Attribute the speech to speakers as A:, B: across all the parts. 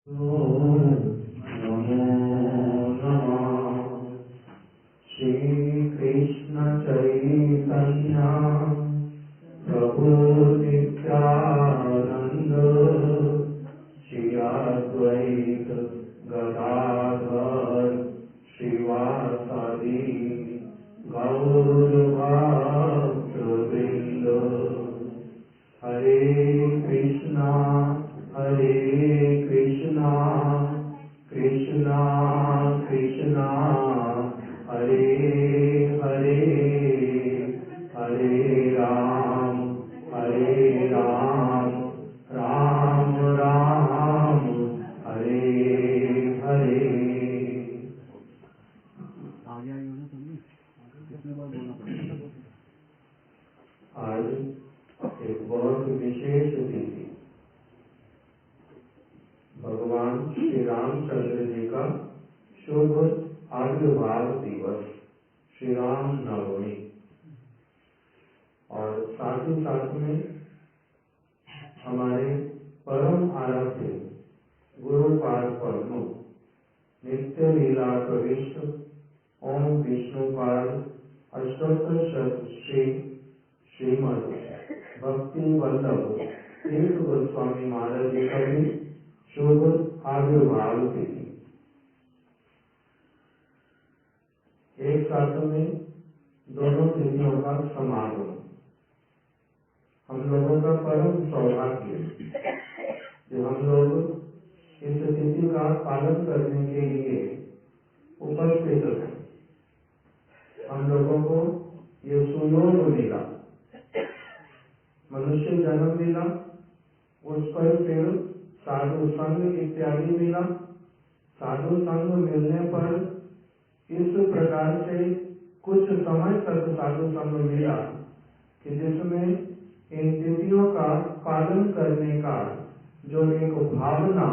A: नमो नमः। श्री कृष्ण चैतन्य प्रभु नित्यानंद श्री अद्वैत गदाधर श्रीवासादि गौर भक्त वृंद। हरे कृष्णा कृष्णा कृष्णा हरे हरे, हरे राम राम राम हरे हरे। आज एक बहुत विशेष तिथि, भगवान श्री रामचंद्र जी का शुभ आविर्भाव दिवस, श्री राम नवमी। और साथ ही साथ में हमारे परम आराध्य गुरुपाद पद्म नित्य लीला प्रविष्ट ओम विष्णुपाद अष्टोत्तर श्री श्रीमद भक्ति वल्लभ तीर्थ गोस्वामी महाराज जी का भी शुभ आविर्भाव तिथि। एक साथ में दोनों तिथियों का समागम हम लोगों का परम सौभाग्य कि हम लोग इस तिथि का पालन करने के लिए उपस्थित हैं। हम लोगों को ये सुयोग मिला, मनुष्य जन्म मिला, उस पर फिर साधु संग इत्यादि मिला। साधु संग मिलने पर इस प्रकार से कुछ समय तक साधु संग मिला कि जिसमें इन तिथियों का पालन करने का जो एक भावना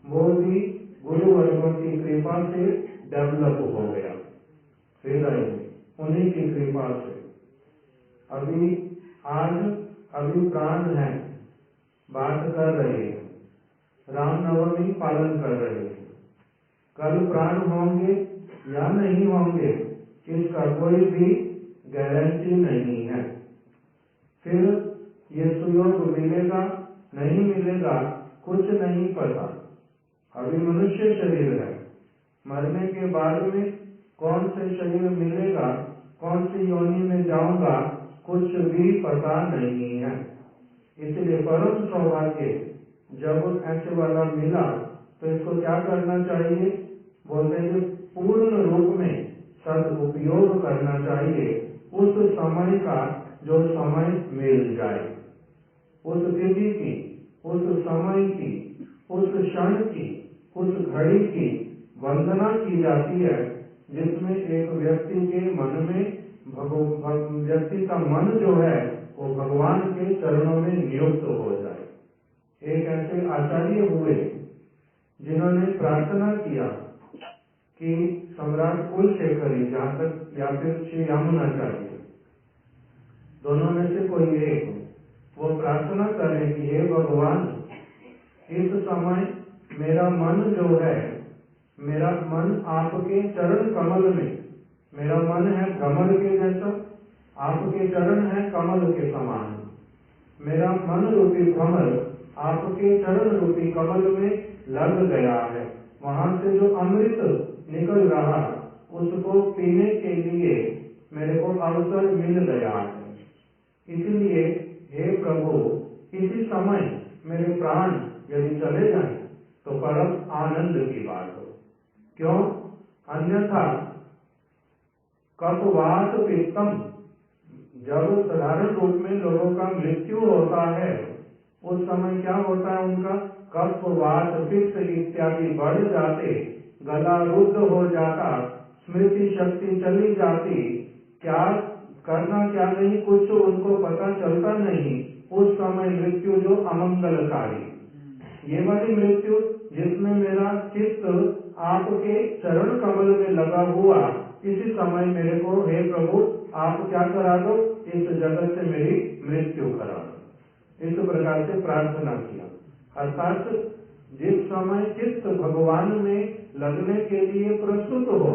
A: वो भी गुरुवर्गों की कृपा से डेवलप हो गया हृदय में, उन्हीं की कृपा से। अभी प्राण है, बात कर रहे हैं, रामनवमी पालन कर रहे हैं। कल प्राण होंगे या नहीं होंगे इसका कोई भी गारंटी नहीं है। फिर ये सुयोग मिलेगा नहीं मिलेगा कुछ नहीं पता। अभी मनुष्य शरीर है, मरने के बाद में कौन से शरीर मिलेगा, कौन सी योनि में जाऊंगा, कुछ भी पता नहीं है। इसलिए परम सौभाग्य जब ऐसे वाला मिला तो इसको क्या करना चाहिए? बोलते हैं कि पूर्ण रूप में सदुपयोग करना चाहिए उस समय का, जो समय मिल जाए, उस तिथि की, उस समय की, उस क्षण की, उस घड़ी की वंदना की जाती है जिसमें एक व्यक्ति के मन में व्यक्ति का मन जो है वो भगवान के चरणों में नियुक्त हो जाए। एक ऐसे आचार्य हुए जिन्होंने प्रार्थना किया कि सम्राट कुलशेखरी, जहाँ तक, या फिर श्री यमुनाचार्य, दोनों में से कोई एक, वो प्रार्थना करें कि हे भगवान, इस समय मेरा मन जो है, मेरा मन आपके चरण कमल में, मेरा मन है भ्रमर के जैसा, आपके चरण है कमल के समान। मेरा मन रूपी भ्रमर आपके चरण रूपी कमल में लग गया है। वहाँ से जो अमृत निकल रहा उसको पीने के लिए मेरे को अवसर मिल गया है। इसलिए हे प्रभु, इसी समय मेरे प्राण यदि चले जाएं तो परम आनंद की बात हो। क्यों? अन्यथा कपवात पित्तम, जब साधारण रूप में लोगों का मृत्यु होता है उस समय क्या होता है, उनका कफ वात पित्त इत्यादि बढ़ जाते, गला रुद्ध हो जाता, स्मृति शक्ति चली जाती, क्या करना क्या नहीं कुछ उनको पता चलता नहीं। उस समय मृत्यु जो अमंगलकारी, ये वाली मृत्यु जिसमें मेरा चित्त आपके चरण कमल में लगा हुआ, इसी समय मेरे को हे प्रभु आप क्या करा दो, इस जगत से मेरी मृत्यु करा दो। इस प्रकार से प्रार्थना किया। अर्थात जिस समय चित्त भगवान में लगने के लिए प्रस्तुत हो,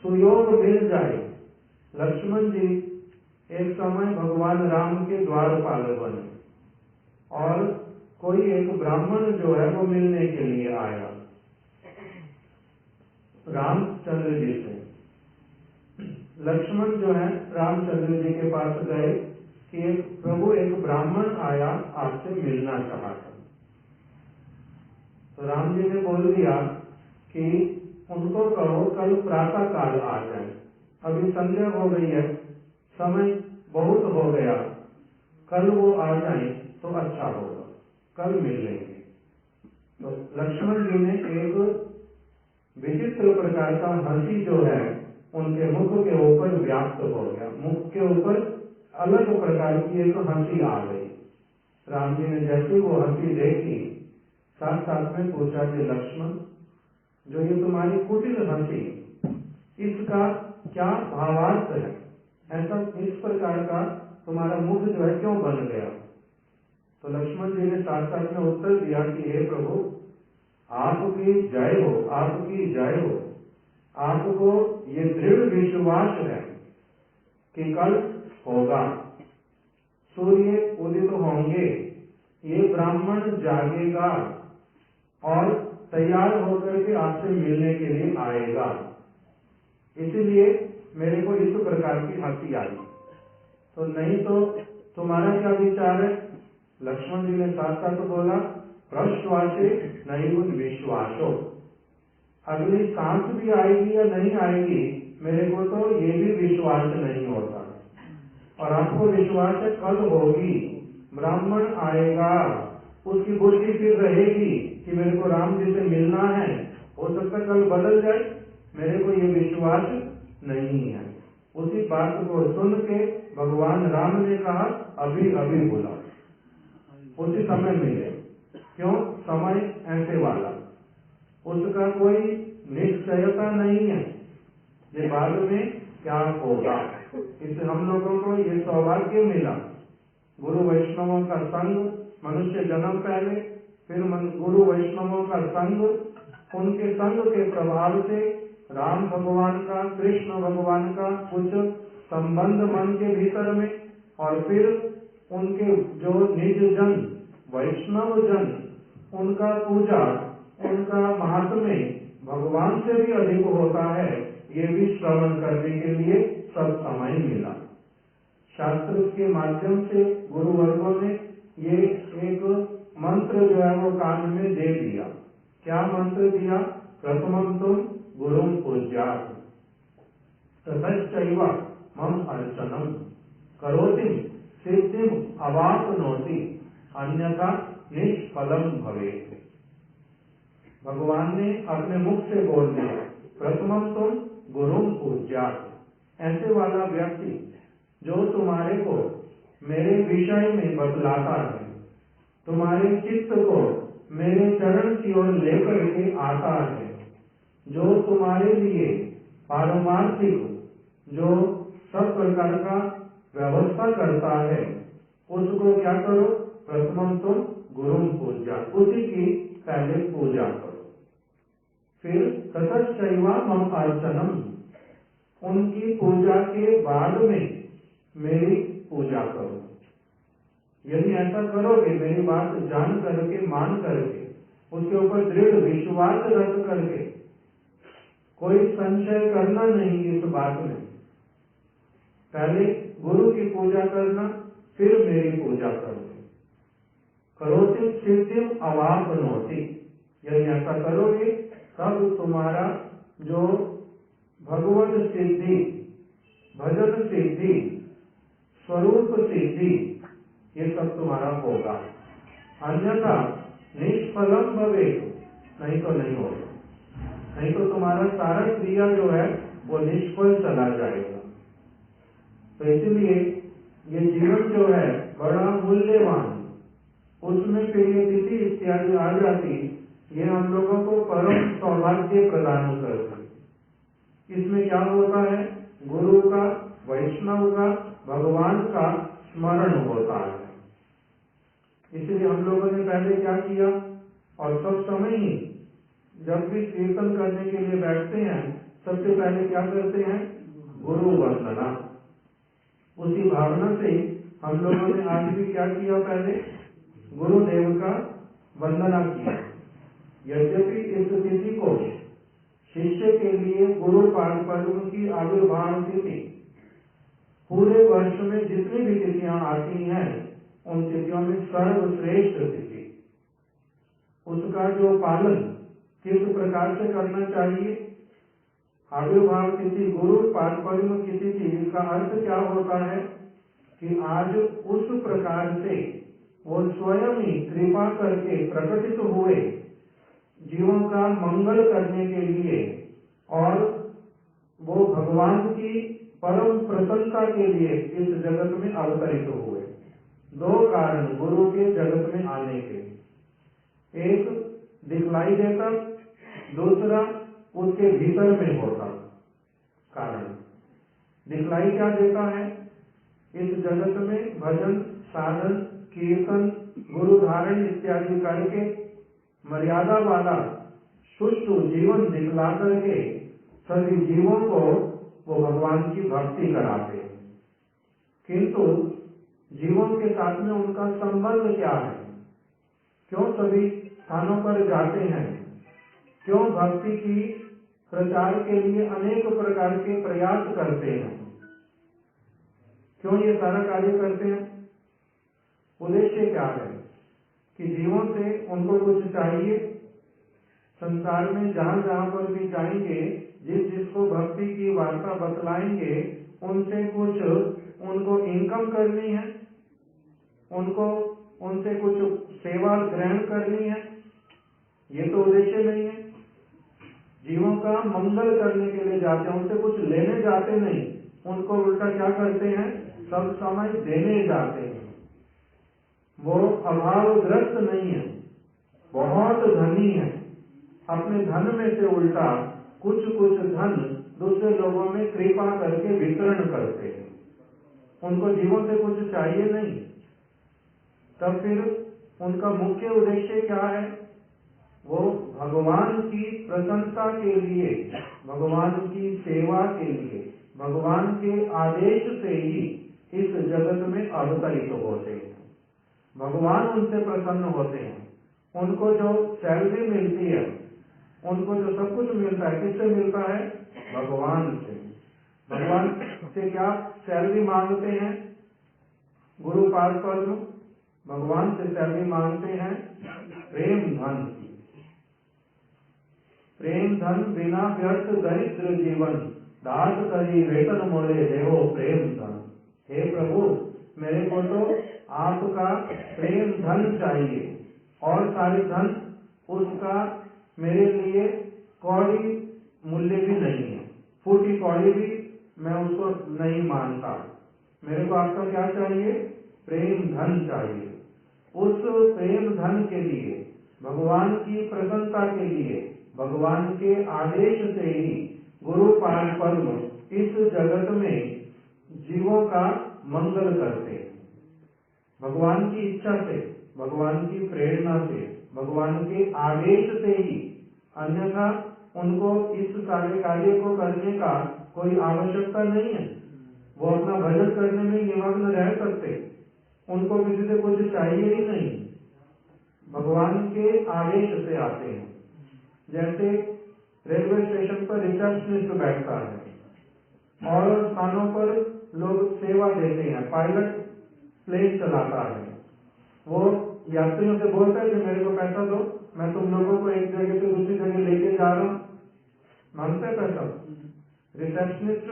A: सुयोग मिल जाए। लक्ष्मण जी एक समय भगवान राम के द्वारपाल बने और कोई एक ब्राह्मण जो है वो मिलने के लिए आया रामचंद्र जी से। लक्ष्मण जो है रामचंद्र जी के पास गए कि प्रभु एक ब्राह्मण आया, आपसे मिलना चाहता। तो राम जी ने बोल दिया कि उनको कहो कल प्रातः काल आ जाए। अभी संध्या हो गई है, समय बहुत हो गया, कल वो आ जाए तो अच्छा होगा, कल मिल लेंगे। तो लक्ष्मण जी ने एक विचित्र प्रकार का हंसी जो है उनके मुख के ऊपर व्याप्त हो गया, मुख के ऊपर अलग प्रकार की एक हंसी आ गई। राम जी ने जैसे वो हंसी देखी, साथ साथ में पूछा कि लक्ष्मण, जो ये तुम्हारी कुटिल हंसी, इसका क्या भावार्थ है? ऐसा इस प्रकार का तुम्हारा मुख जो है क्यों बन गया? तो लक्ष्मण जी ने साथ साथ में उत्तर दिया कि हे प्रभु, आपकी जय हो, आपकी जय हो। आपको ये दृढ़ विश्वास है कि कल होगा, सूर्य उदित होंगे, ये ब्राह्मण जागेगा और तैयार होकर के आपसे मिलने के लिए आएगा, इसलिए मेरे को इस प्रकार की हंसी आई। तो नहीं तो तुम्हारा क्या विचार है? लक्ष्मण जी ने साथ साथ बोला, प्रश्वासे नहीं कुछ विश्वासो, अगली सांस भी आएगी या नहीं आएगी मेरे को तो ये भी विश्वास नहीं होता, और आपको विश्वास है कल होगी, ब्राह्मण आएगा, उसकी बुद्धि फिर रहेगी कि मेरे को राम जी से मिलना है, हो सकता कल बदल जाए, मेरे को ये विश्वास नहीं है। उसी बात को सुन के भगवान राम ने कहा, अभी अभी बोला, उसी समय मिले। क्यों? समय ऐसे वाला, उसका कोई निश्चयता नहीं है ये बाद में क्या होगा। इससे हम लोगों को ये सौभाग्य मिला, गुरु वैष्णवों का संग, मनुष्य जन्म पहले, फिर गुरु वैष्णवों का संग, उनके संग के प्रभाव से राम भगवान का, कृष्ण भगवान का कुछ संबंध मन के भीतर में, और फिर उनके जो निज जन वैष्णव जन, उनका पूजा, उनका महात्म्य भगवान से भी अधिक होता है, ये भी श्रवण करने के लिए सब समय मिला। शास्त्र के माध्यम से गुरुवर्गों ने ये एक मंत्र जो है वो कान में दे दिया। क्या मंत्र दिया? प्रथमं तुम गुरुं पूज्यात्, ततश्चैव मम अर्चनम करोति सिद्धिम अवाप्नोति, अन्यथा निष्फलम भवेत्। भगवान ने अपने मुख से बोल दिया, प्रथमं तुम गुरुं पूज्यात्, ऐसे वाला व्यक्ति जो तुम्हारे को मेरे विषय में बतलाता है, तुम्हारे चित्त को मेरे चरण की ओर लेकर के आता है, जो तुम्हारे लिए पारमार्थिक जो सब प्रकार का व्यवस्था करता है, उसको क्या करो? प्रथमं तुम गुरुं पूज्यात्, उसी की पहले पूजा करो। फिर ततश्चैव मम अर्चनम, उनकी पूजा के बाद में मेरी पूजा करो। यदि ऐसा करोगे, मेरी बात जान करके, मान करके, उसके ऊपर दृढ़ विश्वास रख करके, कोई संशय करना नहीं इस बात में, पहले गुरु की पूजा करना, फिर मेरी पूजा करोगे। करोति सिद्धिम अवाप्नोति, यदि ऐसा करोगे तब तुम्हारा जो भगवत सिद्धि, भजन सिद्धि, स्वरूप सिद्धि, ये सब तुम्हारा होगा, अन्यथा निष्फलम भवेत्, नहीं तो नहीं होगा, नहीं तो तुम्हारा सारा क्रिया जो है वो निष्फल चला जाएगा। तो इसलिए ये जीवन जो है बड़ा मूल्यवान, उसमें फिर ये तिथि इत्यादि आ जाती, ये हम लोगों को परम सौभाग्य प्रदान करती। इसमें क्या होता है? गुरु का, वैष्णव का, भगवान का स्मरण होता है। इसलिए हम लोगों ने पहले क्या किया? और सब समय ही जब भी कीर्तन करने के लिए बैठते हैं सबसे पहले क्या करते हैं? गुरु वंदना। उसी भावना से हम लोगों ने आज भी क्या किया? पहले गुरुदेव का वंदना किया। यद्यपि इस तिथि को शिष्य के लिए गुरु पाद पद्म की आविर्भाव तिथि पूरे वर्ष में जितनी भी तिथियां आती हैं उन तिथियों में सर्वश्रेष्ठ तिथि, उसका जो पालन किस प्रकार से करना चाहिए? आविर्भाव तिथि गुरु पाद पद्म की तिथि, इसका अर्थ क्या होता है कि आज उस प्रकार से वो स्वयं ही कृपा करके प्रकटित हुए जीवों का मंगल करने के लिए और वो भगवान की परम प्रसन्नता के लिए इस जगत में अवतरित हुए। दो कारण गुरु के जगत में आने के, एक दिखलाई देता, दूसरा उसके भीतर में होता कारण। दिखलाई क्या देता है? इस जगत में भजन साधन कीर्तन गुरु धारण इत्यादि करके मर्यादा वाला सुष्ठु जीवन दिखला करके सभी जीवों को वो भगवान की भक्ति कराते हैं। किंतु जीवों के साथ में उनका संबंध क्या है? क्यों सभी स्थानों पर जाते हैं? क्यों भक्ति की प्रचार के लिए अनेक प्रकार के प्रयास करते हैं? क्यों ये सारा कार्य करते हैं? उद्देश्य क्या है कि जीवों से उनको कुछ चाहिए। संसार में जहां जहां पर भी जाएंगे, जिस जिसको भक्ति की वार्ता बतलाएंगे, उनसे कुछ उनको इनकम करनी है, उनको उनसे कुछ सेवा ग्रहण करनी है, ये तो उद्देश्य नहीं है। जीवों का मंगल करने के लिए जाते हैं, उनसे कुछ लेने जाते नहीं, उनको उल्टा क्या करते हैं? सब समय देने जाते हैं। वो अभावग्रस्त नहीं है, बहुत धनी है, अपने धन में से उल्टा कुछ कुछ धन दूसरे लोगों में कृपा करके वितरण करते हैं। उनको जीवों से कुछ चाहिए नहीं। तब फिर उनका मुख्य उद्देश्य क्या है? वो भगवान की प्रसन्नता के लिए, भगवान की सेवा के लिए, भगवान के आदेश से ही इस जगत में अवतरित होते हैं। भगवान उनसे प्रसन्न होते हैं। उनको जो सैलरी मिलती है, उनको जो सब कुछ मिलता है, किससे मिलता है? भगवान से। भगवान से क्या सैलरी मांगते हैं? गुरु पाद पद्म भगवान से सैलरी मांगते हैं प्रेम धन की। प्रेम धन बिना व्यर्थ दरिद्र जीवन, दास करी वेतन मोरे देहो प्रेम धन। हे प्रभु, मेरे को तो आपका प्रेम धन चाहिए, और सारे धन उसका मेरे लिए कौड़ी मूल्य भी नहीं है, फूटी कौड़ी भी मैं उसको नहीं मानता। मेरे को आपका क्या चाहिए? प्रेम धन चाहिए। उस प्रेम धन के लिए, भगवान की प्रसन्नता के लिए, भगवान के आदेश से ही गुरु पाद पद्म इस जगत में जीवों का मंगल करते हैं। भगवान की इच्छा से, भगवान की प्रेरणा से, भगवान के आदेश से ही, अन्यथा उनको इस सारे कार्य को करने का कोई आवश्यकता नहीं है। वो अपना भजन करने में निमग्न रह सकते, उनको किसी से कुछ चाहिए ही नहीं। भगवान के आदेश से आते हैं। जैसे रेलवे स्टेशन पर रिसेप्शनिस्ट बैठता है और स्थानों पर लोग सेवा देते हैं, पायलट प्लेन चलाता है, वो यात्रियों से बोलता है कि मेरे को पैसा दो, मैं तुम लोगों को एक जगह से दूसरी जगह लेके जा रहा हूँ। मांगते पैसा। रिसेप्शनिस्ट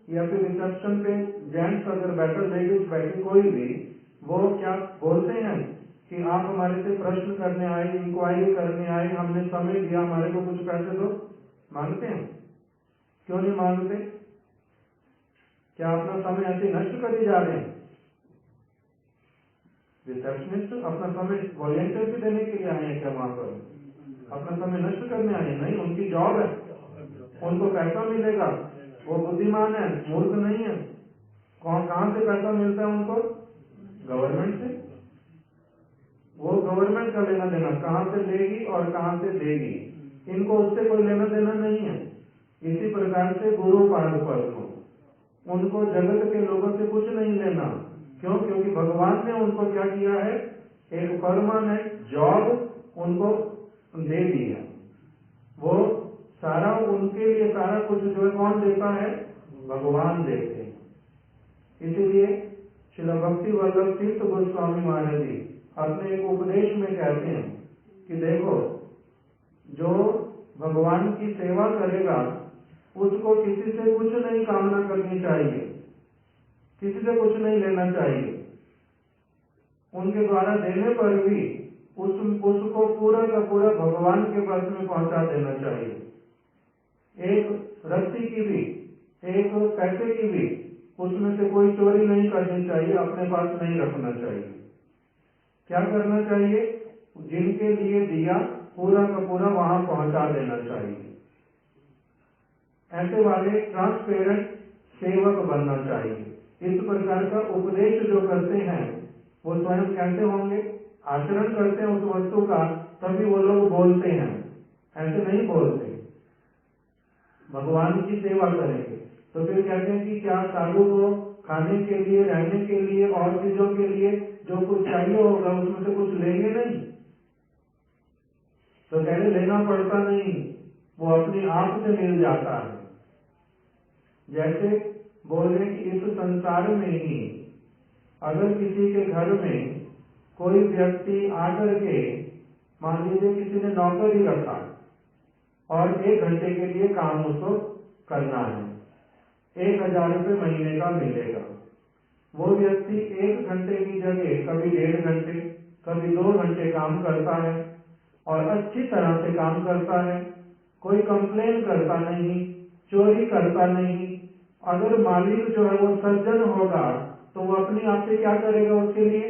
A: या फिर रिसेप्शन पे जेंट्स अगर बैठे, लेडीज बैठे, कोई भी, वो क्या बोलते हैं कि आप हमारे से प्रश्न करने आए, इंक्वायरी करने आए, हमने समय दिया, हमारे को कुछ पैसे दो। मांगते हैं? क्यों नहीं मांगते? क्या अपना समय ऐसे नष्ट कर जा रहे हैं? रिसेप्शनिस्ट अपना समय वॉलेंटियरली देने के लिए आए हैं क्या? वहां पर अपना समय नष्ट करने आए हैं? नहीं, उनकी जॉब है, उनको पैसा मिलेगा। वो बुद्धिमान है, मूर्ख नहीं है। कहां से पैसा मिलता है उनको? गवर्नमेंट से। वो गवर्नमेंट का लेना देना, कहाँ से लेगी और कहाँ से देगी, इनको उससे कोई लेना देना नहीं है। इसी प्रकार से गुरु पाद पद्म, उनको जगत के लोगों से कुछ नहीं लेना। क्यों? क्योंकि भगवान ने उनको क्या किया है, एक परमानेंट जॉब उनको दे दी है। वो सारा उनके लिए सारा कुछ जो है कौन देता है? भगवान देते हैं। इसीलिए श्रील भक्ति वल्लभ तीर्थ गोस्वामी महाराज जी अपने एक उपदेश में कहते हैं कि देखो, जो भगवान की सेवा करेगा उसको किसी से कुछ नहीं कामना करनी चाहिए, किसी से कुछ नहीं लेना चाहिए। उनके द्वारा देने पर भी उसको पूरा का पूरा भगवान के पास में पहुंचा देना चाहिए। एक रत्ती की भी, एक पैसे की भी उसमें से कोई चोरी नहीं करनी चाहिए, अपने पास नहीं रखना चाहिए। क्या करना चाहिए? जिनके लिए दिया पूरा का पूरा वहां पहुंचा देना चाहिए। ऐसे वाले ट्रांसपेरेंट सेवक बनना चाहिए। इस प्रकार का उपदेश जो करते हैं वो स्वयं कैसे होंगे? आचरण करते हैं उस वस्तु का, तभी वो लोग बोलते हैं, ऐसे नहीं बोलते। भगवान की सेवा करेंगे तो फिर कहते हैं कि क्या साधु को खाने के लिए, रहने के लिए और चीजों के लिए जो कुछ चाहिए होगा उसमें से कुछ लेंगे नहीं? तो कह रहे लेना पड़ता नहीं, वो अपने आप से मिल जाता है। जैसे बोल रहे कि इस संसार में ही अगर किसी के घर में कोई व्यक्ति आकर के, मान लीजिए किसी ने नौकरी रखा और 1 घंटे के लिए काम उसको करना है, 1000 रुपये महीने का मिलेगा। वो व्यक्ति 1 घंटे की जगह कभी 1.5 घंटे, कभी 2 घंटे काम करता है और अच्छी तरह से काम करता है, कोई कंप्लेन करता नहीं, चोरी करता नहीं। अगर मालिक जो है वो सज्जन होगा तो वो अपने आप से क्या करेगा? उसके लिए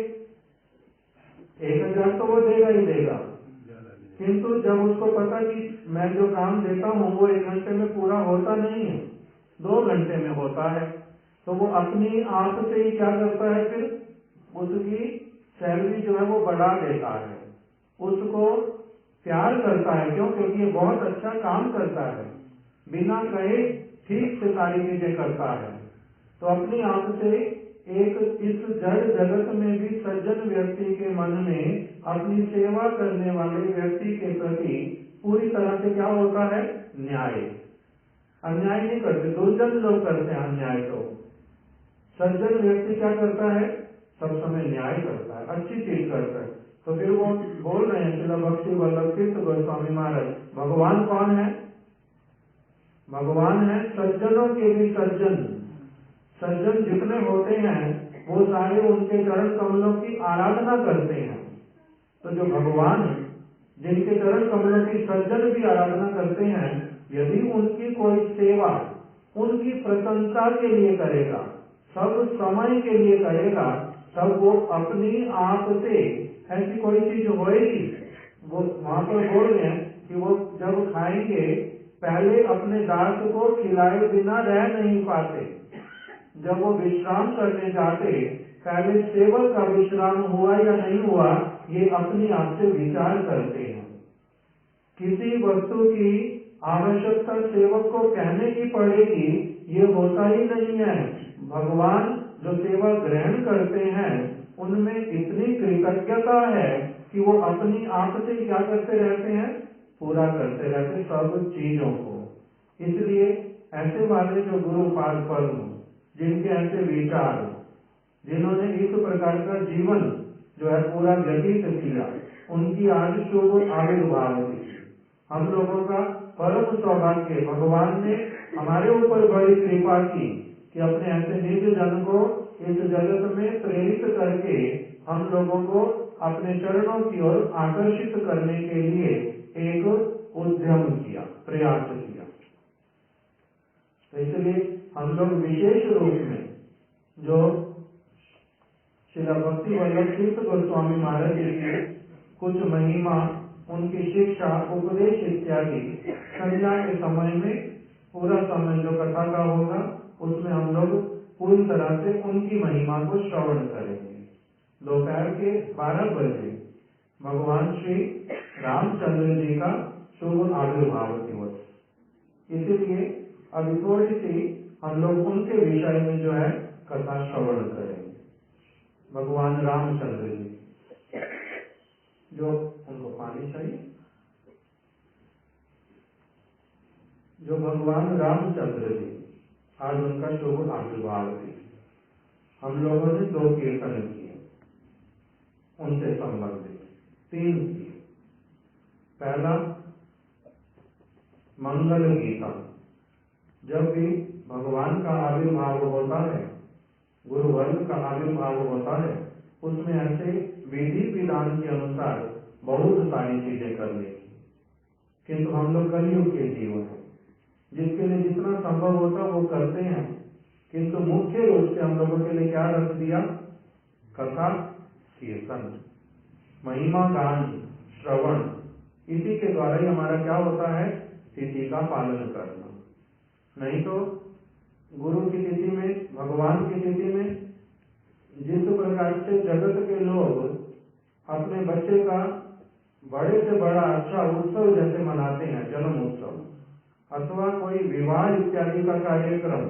A: 1000 तो वो देगा ही देगा। किंतु जब उसको पता कि मैं जो काम देता हूँ वो 1 घंटे में पूरा होता नहीं है, 2 घंटे में होता है, तो वो अपनी आप से ही क्या करता है? फिर उसकी सैलरी जो है वो बढ़ा देता है, उसको प्यार करता है। क्यों? क्योंकि ये बहुत अच्छा काम करता है, बिना कहे ठीक से सारी चीजें करता है। तो अपने आप से एक इस जड़ जगत में भी सज्जन व्यक्ति के मन में अपनी सेवा करने वाले व्यक्ति के प्रति पूरी तरह से क्या होता है? न्याय। अन्याय नहीं करते, दुर्जन लोग करते हैं अन्याय। तो सज्जन व्यक्ति क्या करता है? सब समय न्याय करता है, अच्छी चीज करता है। तो फिर वो बोल रहे हैं श्रील भक्ति वल्लभ तीर्थ गोस्वामी महाराज, भगवान कौन है? भगवान है सज्जनों के भी सज्जन। सज्जन जितने होते हैं वो सारे उनके चरण कमलों की आराधना करते हैं। तो जो भगवान जिनके चरण कमलों की सज्जन भी आराधना करते हैं, यदि उनकी कोई सेवा उनकी प्रशंसा के लिए करेगा, सब समय के लिए करेगा, तब वो अपनी आप से ऐसी कोई चीज होएगी। वो वहां पर बोल रहे हैं कि वो जब खाएंगे पहले अपने दास को खिलाए बिना रह नहीं पाते। जब वो विश्राम करने जाते पहले सेवक का विश्राम हुआ या नहीं हुआ ये अपनी आप से विचार करते हैं। किसी वस्तु की आवश्यकता सेवक को कहने की पड़ेगी ये होता ही नहीं है। भगवान जो सेवा ग्रहण करते हैं उनमें इतनी कृतज्ञता है कि वो अपनी आप से क्या करते रहते हैं? पूरा करते रहते सब चीजों को। इसलिए ऐसे वाले जो गुरु पाद पद्म, जिनके ऐसे विचार, जिन्होंने इस प्रकार का जीवन जो है पूरा व्यतीत किया, उनकी आज शुभ आविर्भाव तिथि। हम लोगों का परम सौभाग्य, भगवान ने हमारे ऊपर बड़ी कृपा की कि अपने ऐसे निज जन को इस जगत में प्रेरित करके हम लोगों को अपने चरणों की ओर आकर्षित करने के लिए एक उद्यम किया, प्रयास किया। तो इसलिए हम लोग विशेष रूप में जो श्रील भक्ति वल्लभ तीर्थ गोस्वामी महाराज जी की कुछ महिमा, उनकी शिक्षा, उपदेश इत्यादि संध्या के समय में पूरा समय जो कथा का होगा उसमें हम लोग पूरी तरह से उनकी महिमा को श्रवण करेंगे। दोपहर के 12 बजे भगवान श्री रामचंद्र जी का शुभ आविर्भाव दिवस। इसीलिए अभी थोड़ी सी हम लोग उनके विषय में जो है कथा श्रवण करेंगे। भगवान रामचंद्र जी, जो उनको पानी चाहिए, जो भगवान रामचंद्र जी, आज उनका शुभ आविर्भाव थी। हम लोगों ने 2 कीर्तन किए उनसे संबंधित, 3 किए। पहला मंगल गीता। जब भी भगवान का आविर्भाव होता है, गुरुवर्ग का आविर्भाव होता है, उसमें ऐसे विधि विधान के अनुसार बहुत सारी चीजें करनी थी, किंतु हम लोग कलयुग के जीव हैं, जिसके लिए जितना संभव होता वो करते हैं। किंतु मुख्य रूप से हम लोगों के लिए क्या रख दिया? कथा, कीर्तन, महिमा गान, श्रवण। इसी के द्वारा ही हमारा क्या होता है? तिथि का पालन करना। नहीं तो गुरु की तिथि में, भगवान की तिथि में जिस प्रकार से जगत के लोग अपने बच्चे का बड़े से बड़ा अच्छा उत्सव जैसे मनाते हैं, जन्म उत्सव, अथवा कोई विवाह इत्यादि का कार्यक्रम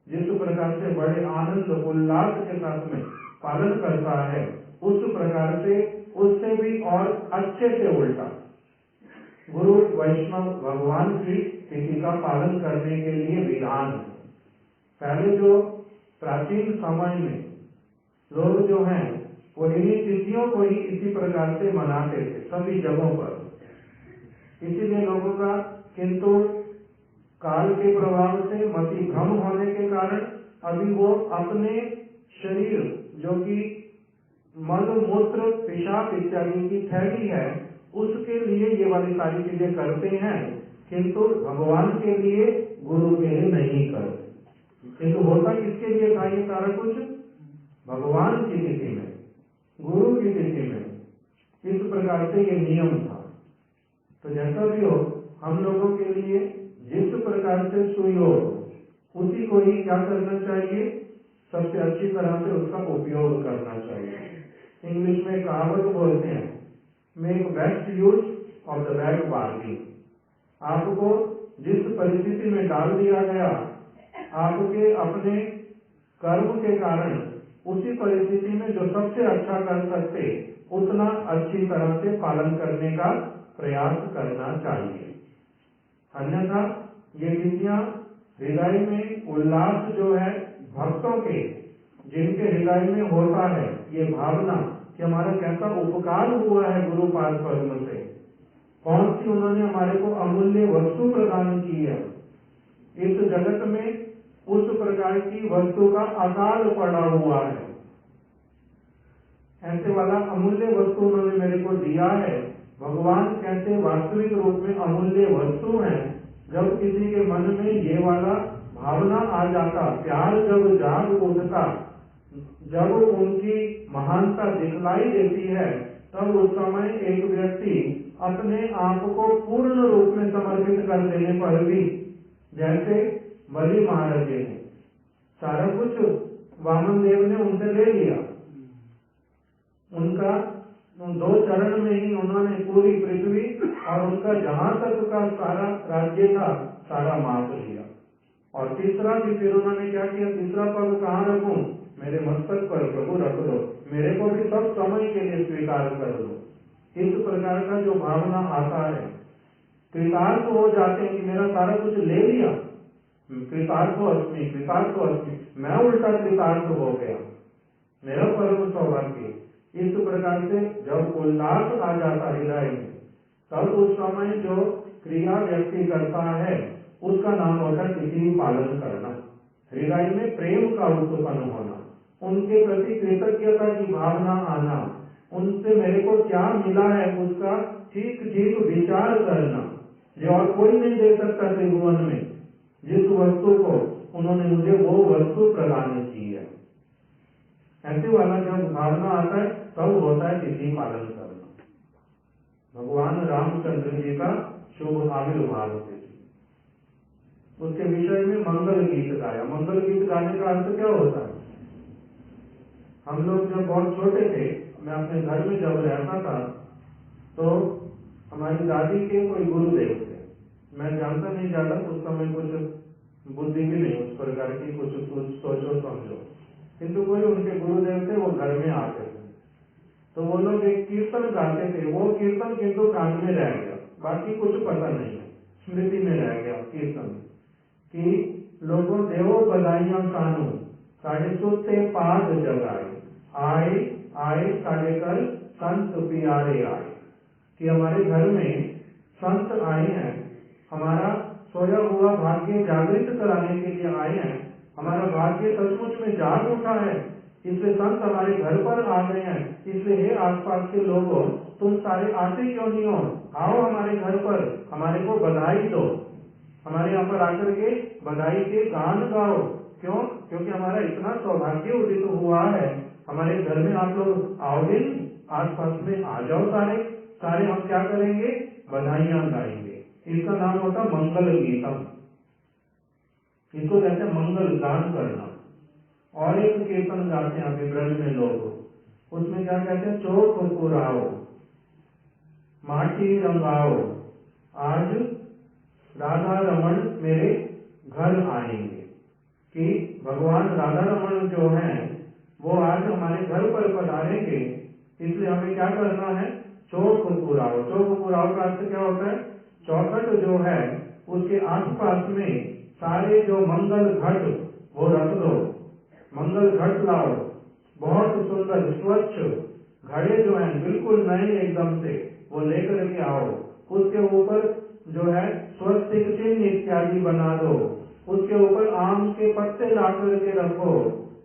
A: जिस प्रकार से बड़े आनंद उल्लास के साथ में पालन करता है, उस प्रकार से उससे भी और अच्छे से उल्टा गुरु वैष्णव भगवान की तिथि का पालन करने के लिए विधान है। पहले जो प्राचीन समय में लोग जो हैं वो इन्हीं तिथियों को ही इसी प्रकार से मनाते थे सभी जगहों पर। इसीलिए लोगों का, किंतु काल के प्रभाव से मति भ्रम होने के कारण अभी वो अपने शरीर, जो कि मल मूत्र पेशाब इत्यादि की थैली है, उसके लिए ये वाली सारी चीजें करते हैं, किंतु भगवान के लिए, गुरु के लिए नहीं करते। किंतु होता किसके लिए था ये सारा कुछ? भगवान की तिथि में, गुरु की तिथि में। इस प्रकार से ये नियम था। तो जैसा भी हो, हम लोगों के लिए जिस प्रकार से सुयोग, उसी को ही क्या करना चाहिए? सबसे अच्छी तरह से उसका उपयोग करना चाहिए। इंग्लिश में कहावत बोलते हैं, make best use of the bad barging. आपको जिस परिस्थिति में डाल दिया गया, आपके अपने कर्म के कारण उसी परिस्थिति में जो सबसे अच्छा कर सकते, उतना अच्छी तरह से पालन करने का प्रयास करना चाहिए। अन्यथा ये तिथियां हृदय में उल्लास जो है भक्तों के, जिनके हृदय में होता है ये भावना कि हमारा कैसा उपकार हुआ है गुरुपाद पद्म से, कौन सी उन्होंने हमारे को अमूल्य वस्तु प्रदान की है, इस जगत में उस प्रकार की वस्तु का अकाल पड़ा हुआ है, ऐसे वाला अमूल्य वस्तु उन्होंने मेरे को दिया है। भगवान कैसे वास्तविक रूप में अमूल्य वस्तु है। जब किसी के मन में ये वाला भावना आ जाता, प्यार जब जाग उठता, जब उनकी महानता दिखलाई देती है, तब उस समय एक व्यक्ति अपने आप को पूर्ण रूप में समर्पित कर देने पर भी, जैसे बलि महाराज जी ने सारा कुछ वामन देव ने उनसे ले लिया, उनका 2 चरण में ही उन्होंने पूरी पृथ्वी और उनका जहां तक का सारा राज्य था सारा माप लिया। और तीसरा भी फिर उन्होंने क्या किया? तीसरा पद कहाँ रखूं? मेरे मस्तक पर प्रभु रख दो, मेरे को भी सब समय के लिए स्वीकार कर दो। इस प्रकार का जो भावना आता है, कृतार्थ हो जाते हैं कि मेरा सारा कुछ ले लिया, कृतार्थो अस्मि, कृतार्थो अस्मि, मैं उल्टा कृतार्थ हो गया, मेरा परम सौभाग्य। इस प्रकार से जब उल्लास आ जाता हृदय में, तब उस समय जो क्रिया व्यक्ति करता है उसका नाम होता है तिथि पालन करना। हृदय में प्रेम का उत्पन्न होना, उनके प्रति कृतज्ञता की भावना आना, उनसे मेरे को क्या मिला है उसका ठीक ठीक विचार करना, जो और कोई नहीं दे सकता त्रिभुवन में। जिस वस्तु को उन्होंने मुझे वो वस्तु प्रदान की है, ऐसे वाला जब भावना आता है तब होता है तिथि पालन करना। भगवान रामचंद्र जी का शुभ आविर्भाव तिथि, उसके विषय में मंगल गीत गाया। मंगल गीत गाने का अर्थ क्या होता है? हम लोग जब बहुत छोटे थे, मैं अपने घर में जब रहता था, तो हमारी दादी के कोई गुरुदेव थे, मैं जानता नहीं ज़्यादा, उस समय कुछ बुद्धि भी नहीं उस प्रकार की, कुछ सोचो समझो, किंतु कोई उनके गुरुदेव थे, वो घर में आते थे, तो वो लोग एक कीर्तन गाते थे। वो कीर्तन किंतु कान में रह गया, बाकी कुछ पता नहीं है, स्मृति में रह गया कीर्तन कि लोगों देवो बधाइयां कानू साढ़े सुते पाद जगाए, आए आए साढ़े कर संत प्यारे आए, कि हमारे घर में संत आए हैं, हमारा सोया हुआ भाग्य जागृत कराने के लिए आए हैं, हमारा भाग्य सचमुच में जाग उठा है, इसलिए संत हमारे घर पर आ गए हैं। इसलिए हे आसपास के लोगों, तुम सारे आते क्यों नहीं हो, आओ हमारे घर पर, हमारे को बधाई दो, हमारे यहाँ पर आकर के बधाई के गान गाओ। क्यों? क्योंकि हमारा इतना सौभाग्य उदित हुआ है, हमारे घर में आप लोग आओगे नहीं, आसपास में आ जाओ सारे सारे, हम क्या करेंगे, बधाइयां गाएंगे। इसका नाम होता मंगल गीतम, इसको कहते हैं मंगल गान करना। और एक कीर्तन गाते हैं अभी ब्रज में लोग, उसमें क्या कहते हैं, चौक पुराओ माटी रंगाओ, आज राधा रमन मेरे घर आएंगे, कि भगवान राधा रमन जो हैं वो आज हमारे घर पर पधारेंगे, इसलिए हमें क्या करना है, चौक पुराओ। चौक पुराओ का अर्थ क्या होता है, चौखट जो है उसके आसपास में सारे जो मंगल घट वो रख दो, मंगल घट लाओ, बहुत सुंदर स्वच्छ घड़े जो हैं बिल्कुल नए एकदम से वो लेकर के आओ, उसके ऊपर जो है स्वस्तिक चिन्ह इत्यादि बना दो, उसके ऊपर आम के पत्ते ला करके रखो,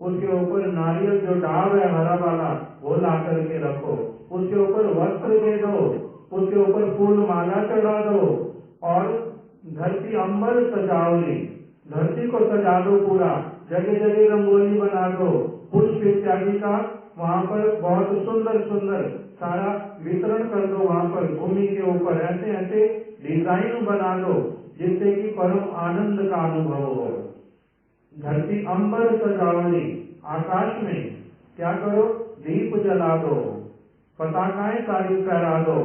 A: उसके ऊपर नारियल जो डाब है हरा वाला वो ला करके रखो, उसके ऊपर वस्त्र दे दो, उसके ऊपर फूल माला चढ़ा दो, और धरती अंबर सजाओली, धरती को सजा दो पूरा, जगह जगह रंगोली बना दो, पुष्प इत्यादि का वहाँ पर बहुत सुंदर सुंदर सारा वितरण कर दो, वहाँ पर भूमि के ऊपर ऐसे ऐसे डिजाइन बना दो जिससे कि परम आनंद का अनुभव हो। धरती अंबर सजावली, आकाश में क्या करो, दीप जला दो, पताकाएं सारी फहरा दो,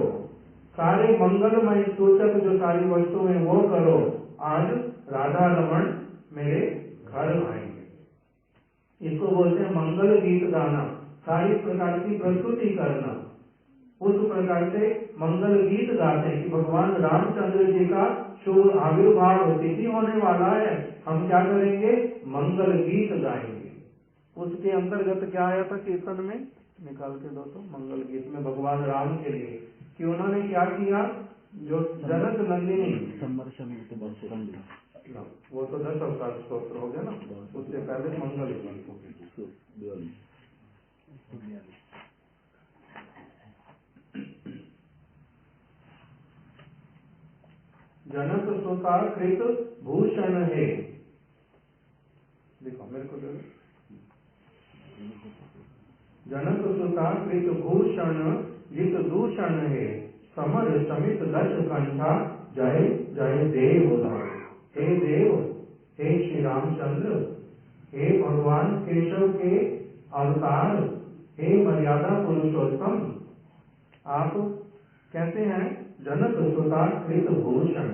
A: सारे मंगलमय सूचक जो सारी वस्तुएं वो करो, आज राधा रमन मेरे घर आएंगे। इसको बोलते हैं मंगल गीत गाना, सारी प्रकार की प्रस्तुति करना, उस प्रकार से मंगल गीत गाते हैं कि भगवान रामचंद्र जी का शुभ आविर्भाव तिथि होने वाला है, हम क्या करेंगे, मंगल गीत गाएंगे। उसके अंतर्गत क्या आया था कीर्तन में, निकाल के दो तो, मंगल गीत में भगवान राम के लिए कि उन्होंने क्या किया, जो जनक नंदिनी, वो तो 10 अवतार स्तोत्र हो गया ना, उससे पहले मंगल गीत। जनक सुता कृत भूषण है, देखो मेरे को दे, जनक सुता कृत भूषण जित दूषण है, समर समित दश कंठा जय जय देव धाम। हे देव, हे श्री रामचंद्र, हे भगवान केशव के अवतार, हे मर्यादा पुरुषोत्तम, आप कहते हैं जनक सुता कृत भूषण।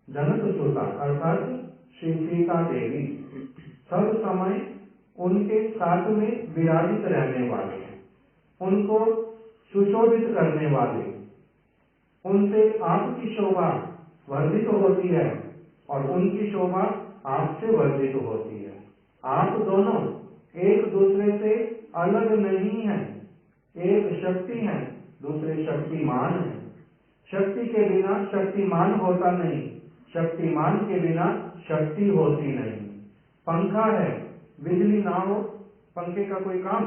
A: जनक सुता अर्थात श्री सीता देवी सब समय उनके साथ में विराजित रहने वाले हैं, उनको सुशोभित करने वाले, उनसे आपकी शोभा वर्धित होती है और उनकी शोभा आपसे वर्धित होती है। आप दोनों एक दूसरे से अलग नहीं हैं, एक शक्ति है, दूसरे शक्तिमान है। शक्ति के बिना शक्तिमान होता नहीं, शक्तिमान के बिना शक्ति होती नहीं। पंखा है, बिजली ना हो पंखे का कोई काम,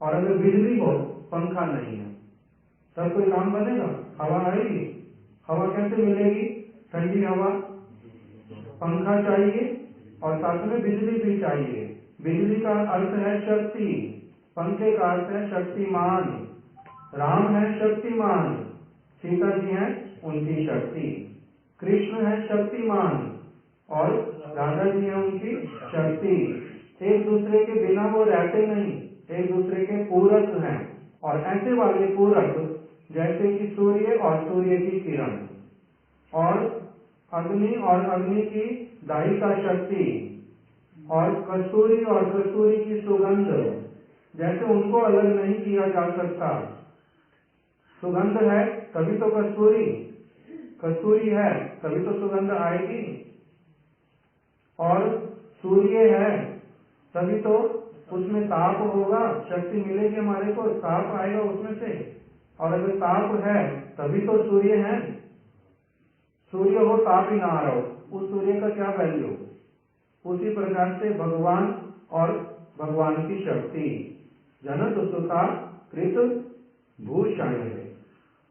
A: और अगर बिजली हो पंखा नहीं है तब कोई काम बनेगा, हवा आएगी, हवा कैसे मिलेगी, ठंडी हवा, पंखा चाहिए और साथ में बिजली भी चाहिए। बिजली का अर्थ है शक्ति, पंखे का अर्थ है शक्तिमान। राम है शक्तिमान, सीता जी हैं उनकी शक्ति, कृष्ण है शक्तिमान और राधा जी हैं उनकी शक्ति। एक दूसरे के बिना वो रहते नहीं, एक दूसरे के पूरक हैं, और ऐसे वाले पूरक जैसे कि सूर्य और सूर्य की किरण, और अग्नि की दायिका शक्ति, और कस्तूरी की सुगंध, जैसे उनको अलग नहीं किया जा सकता। सुगंध है तभी तो कस्तूरी है तभी तो सुगंध आएगी, और सूर्य है तभी तो उसमें ताप होगा, शक्ति मिलेगी हमारे को, ताप आएगा उसमें से, और अगर ताप है तभी तो सूर्य है। सूर्य हो ताप ही ना आ रहा हो, उस सूर्य का क्या वैल्यू। उसी प्रकार से भगवान और भगवान की शक्ति जनक सुता कृत भूषण है।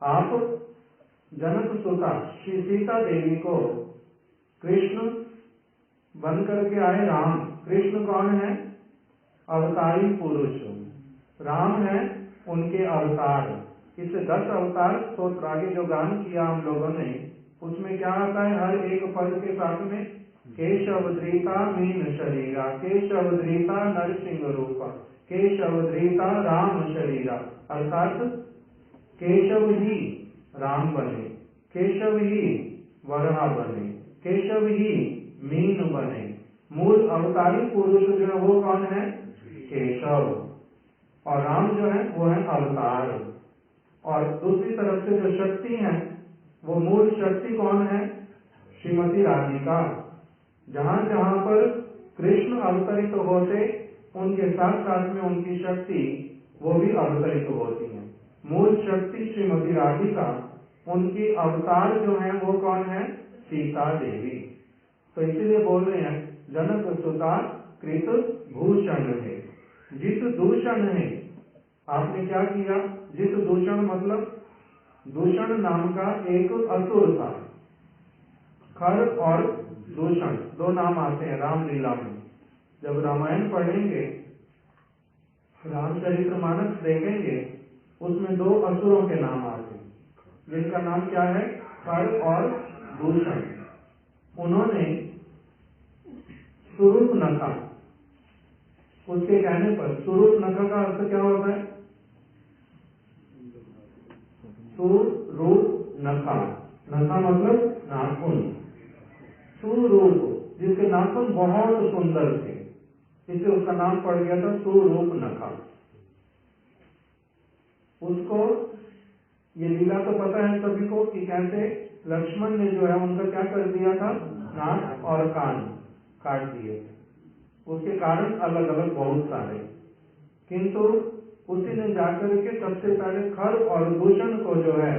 A: आप जनक सुता श्री सीता देवी को कृष्ण बन करके आए राम। कृष्ण कौन है? अवतारी पुरुष। राम है उनके अवतार। इससे 10 अवतार स्तोत्र आगे जो गान किया हम लोगों ने, उसमें क्या आता है हर एक पद के साथ में? केशवधृता मीन शरीरा, केशवधृता नरसिंह रूपा, केशवधृता राम शरीरा। अर्थात केशव ही राम बने, केशव ही वराह बने, केशव ही मीन बने। मूल अवतारी पुरुष जो है वो कौन है? केशव। और राम जो है वो है अवतार। और दूसरी तरफ से जो शक्ति है वो मूल शक्ति कौन है? श्रीमती राधिका। जहां जहां पर कृष्ण अवतरित होते उनके साथ साथ में उनकी शक्ति वो भी अवतरित होती है। मूल शक्ति श्रीमती राधिका, उनकी अवतार जो है वो कौन है? सीता देवी। तो इसीलिए बोल रहे हैं जनक सुता कृत भूषण है। जित दूषण है, आपने क्या किया? जित दूषण मतलब दूषण नाम का एक असुर था। खर और दूषण 2 नाम आते हैं रामलीला में। जब रामायण पढ़ेंगे, रामचरितमानस देखेंगे, उसमें 2 असुरों के नाम आते हैं, जिनका नाम क्या है? खर और दूषण। उन्होंने सुरूप नखा, उसके कहने पर, सुरूप नखा का अर्थ क्या होता है? सुरूप नखा, नखा मतलब नाखून। सुरूप, जिसके नाखून बहुत सुंदर थे, इसलिए उसका नाम पड़ गया था सुरूप नखा। उसको ये लीला तो पता है सभी को कि कैसे लक्ष्मण ने जो है उनका क्या कर दिया था? नाक और कान काट दिए। उसके कारण अलग अलग बहुत सारे, किंतु उसी ने जाकर के सबसे पहले खर और दूषण को जो है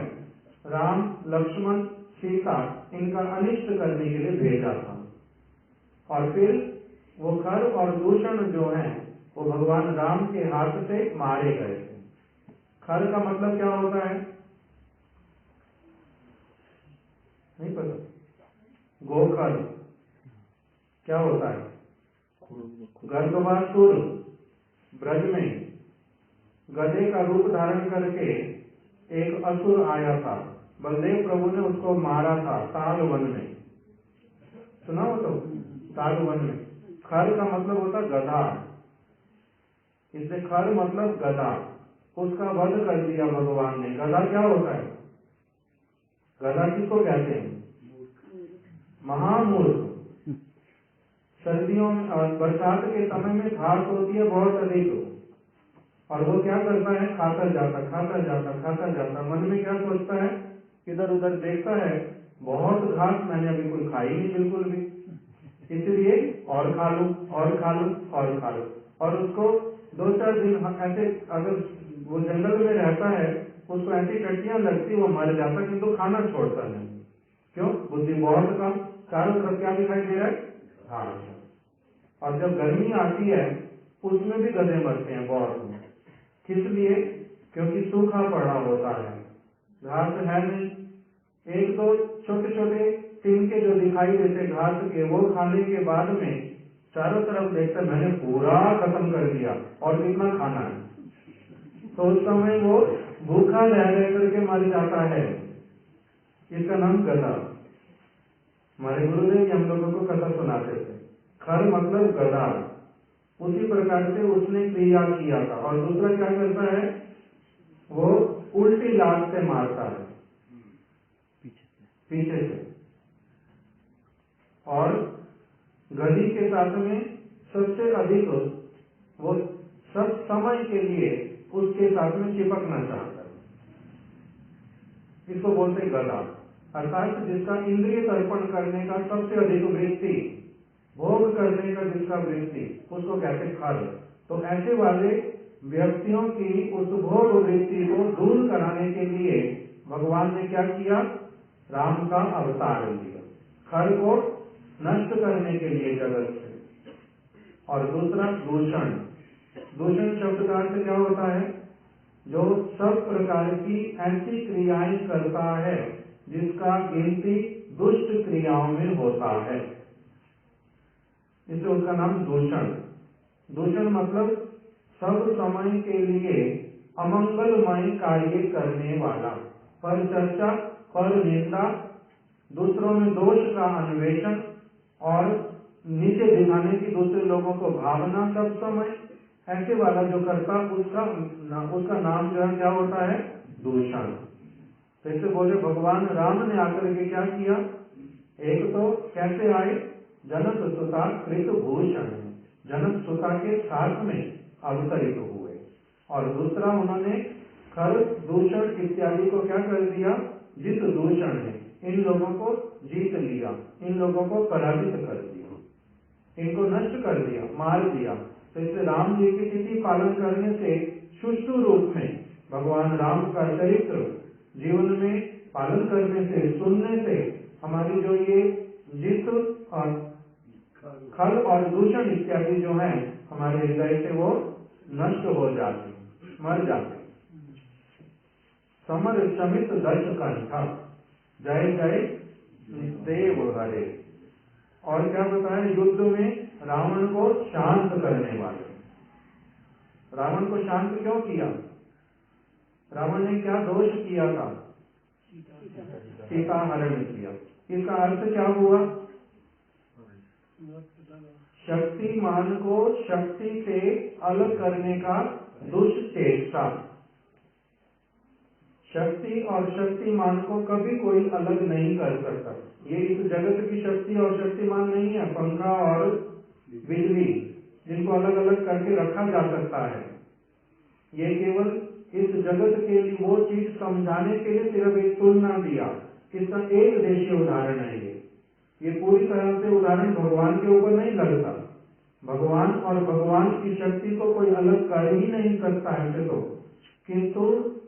A: राम, लक्ष्मण, सीता इनका अनिष्ट करने के लिए भेजा था। और फिर वो खर और दूषण जो है वो भगवान राम के हाथ से मारे गए थे। खर का मतलब क्या होता है? नहीं पता? गोखर क्या होता है? गर्भवासुर ब्रज में गधे का रूप धारण करके एक असुर आया था, बलदेव प्रभु ने उसको मारा था तालवन में। सुना हो तो? तालवन में। खर का मतलब होता गधा, इसलिए खर मतलब गधा। उसका वध कर दिया भगवान ने। गधा क्या होता है? गधा किसको कहते हैं? महामूर्ख। सर्दियों में और बरसात के समय में घास होती है बहुत अधिक, और वो क्या करता है? खाता जाता खाता जाता खाता जाता, मन में क्या सोचता है? इधर उधर देखता है, बहुत घास मैंने अभी कोई खाई नहीं बिल्कुल भी, इसलिए और खा लूं और खा लूं और खा लूं। और उसको 2-4 दिन ऐसे, अगर वो जंगल में रहता है, उसको ऐसी टट्टियां लगती, वो मर जाता, किंतु खाना छोड़ता नहीं। क्यों? बुद्धि बहुत कम, चारों तरफ क्या दिखाई दे रहा है? घास। और जब गर्मी आती है उसमें भी गधे मरते हैं बहुत। किस लिए? क्योंकि सूखा पड़ा होता है, घास है नहीं। 1-2 छोटे छोटे तिनके जो दिखाई देते घास के, वो खाने के बाद में चारों तरफ देखते मैंने पूरा खत्म कर दिया और कितना खाना है, तो उस समय वो भूखा रह करके मर जाता है। इसका नाम गधा। हमारे गुरुदेव हम लोगों को कथा सुनाते थे। खर मतलब गधा। उसी प्रकार से उसने क्रिया किया था। और दूसरा क्या करता है? वो उल्टी लात से मारता है पीछे से, और गधी के साथ में सबसे अधिक वो सब समय के लिए उसके साथ में चिपकना चाहता है। इसको बोलते गधा, अर्थात जिसका इंद्रिय तर्पण करने का सबसे अधिक वृत्ति, भोग करने का जिसका वृत्ति, उसको कहते खल। तो ऐसे वाले व्यक्तियों की उस भोग वृत्ति को दूर कराने के लिए भगवान ने क्या किया? राम का अवतार लिया, खल को नष्ट करने के लिए जगत से। और दूसरा दूषण, दूषण शब्द का अर्थ क्या होता है? जो सब प्रकार की ऐसी क्रियाएं करता है जिसका गिनती दुष्ट क्रियाओं में होता है, इसलिए उसका नाम दूषण। दूषण मतलब सब समय के लिए अमंगलमय कार्य करने वाला, पर चर्चा, पर निंदा, दूसरों में दोष का अन्वेषण और नीचे दिखाने की दूसरे लोगों को भावना सब समय, ऐसे वाला जो करता उसका नाम जो है क्या होता है? दूषण। तो इससे बोले भगवान राम ने आकर के क्या किया? एक तो कैसे आए? जनक सुता कृत भूषण, जनक सुता के साथ में अवतरित हुए। और दूसरा उन्होंने खर, दूषण इत्यादि को क्या कर दिया? जित दूषण है, इन लोगों को जीत लिया, इन लोगों को पराजित कर दिया, इनको नष्ट कर दिया, मार दिया। तो इसलिए राम जी की तिथि पालन करने से, सुष्ठु रूप में भगवान राम का चरित्र जीवन में पालन करने से, सुनने से हमारी जो ये जित और खल और दूषण इत्यादि जो है हमारे हृदय से वो नष्ट हो जाते, मर जाते। समर समित दश कंठ, जय जय देव हरे। और क्या बताया? युद्ध में रावण को शांत करने वाले। रावण को शांत क्यों किया? रावण ने क्या दोष किया था? सीता हरण किया। इसका अर्थ क्या हुआ? शक्तिमान को शक्ति से अलग करने का दुष्चेष्टा। शक्ति और शक्तिमान को कभी कोई अलग नहीं कर सकता। ये इस जगत की शक्ति और शक्तिमान नहीं है, पंखा और बिजली जिनको अलग अलग करके रखा जा सकता है। ये केवल इस जगत के लिए वो चीज समझाने के लिए सिर्फ एक तुलना दिया। इसका एक देशीय उदाहरण है ये पूरी तरह से उदाहरण भगवान के ऊपर नहीं लगता। भगवान और भगवान की शक्ति को कोई अलग कर ही नहीं सकता है, तो किंतु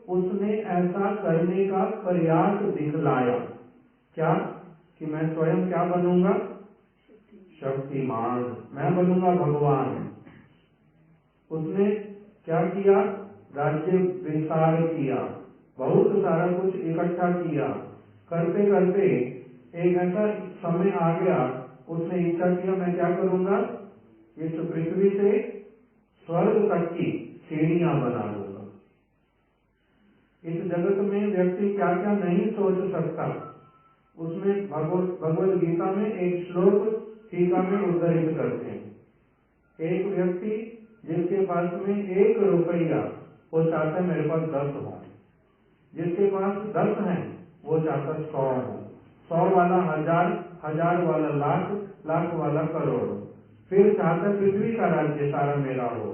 A: उसने ऐसा करने का प्रयास दिखलाया। क्या? कि मैं स्वयं क्या बनूंगा? शक्तिमान, मैं बनूंगा भगवान। उसने क्या किया? राज्य विस्तार किया, बहुत सारा कुछ इकट्ठा किया। करते करते एक ऐसा समय आ गया, उसने इच्छा किया मैं क्या करूंगा? इस पृथ्वी से स्वर्ग तक की सीढ़ियां बना दूंगा। इस जगत में व्यक्ति क्या क्या नहीं सोच सकता, उसमें भगवद गीता में एक श्लोक टीका में उद्धृत करते हैं। एक व्यक्ति जिसके पास में 1 रुपया, वो चाहता है मेरे पास 10 हो। जिसके पास 10 है वो चाहता 100 हो। 100 वाला 1000, 1000 वाला लाख, लाख वाला करोड़। फिर चाहता पृथ्वी का राज्य सारा मेरा हो।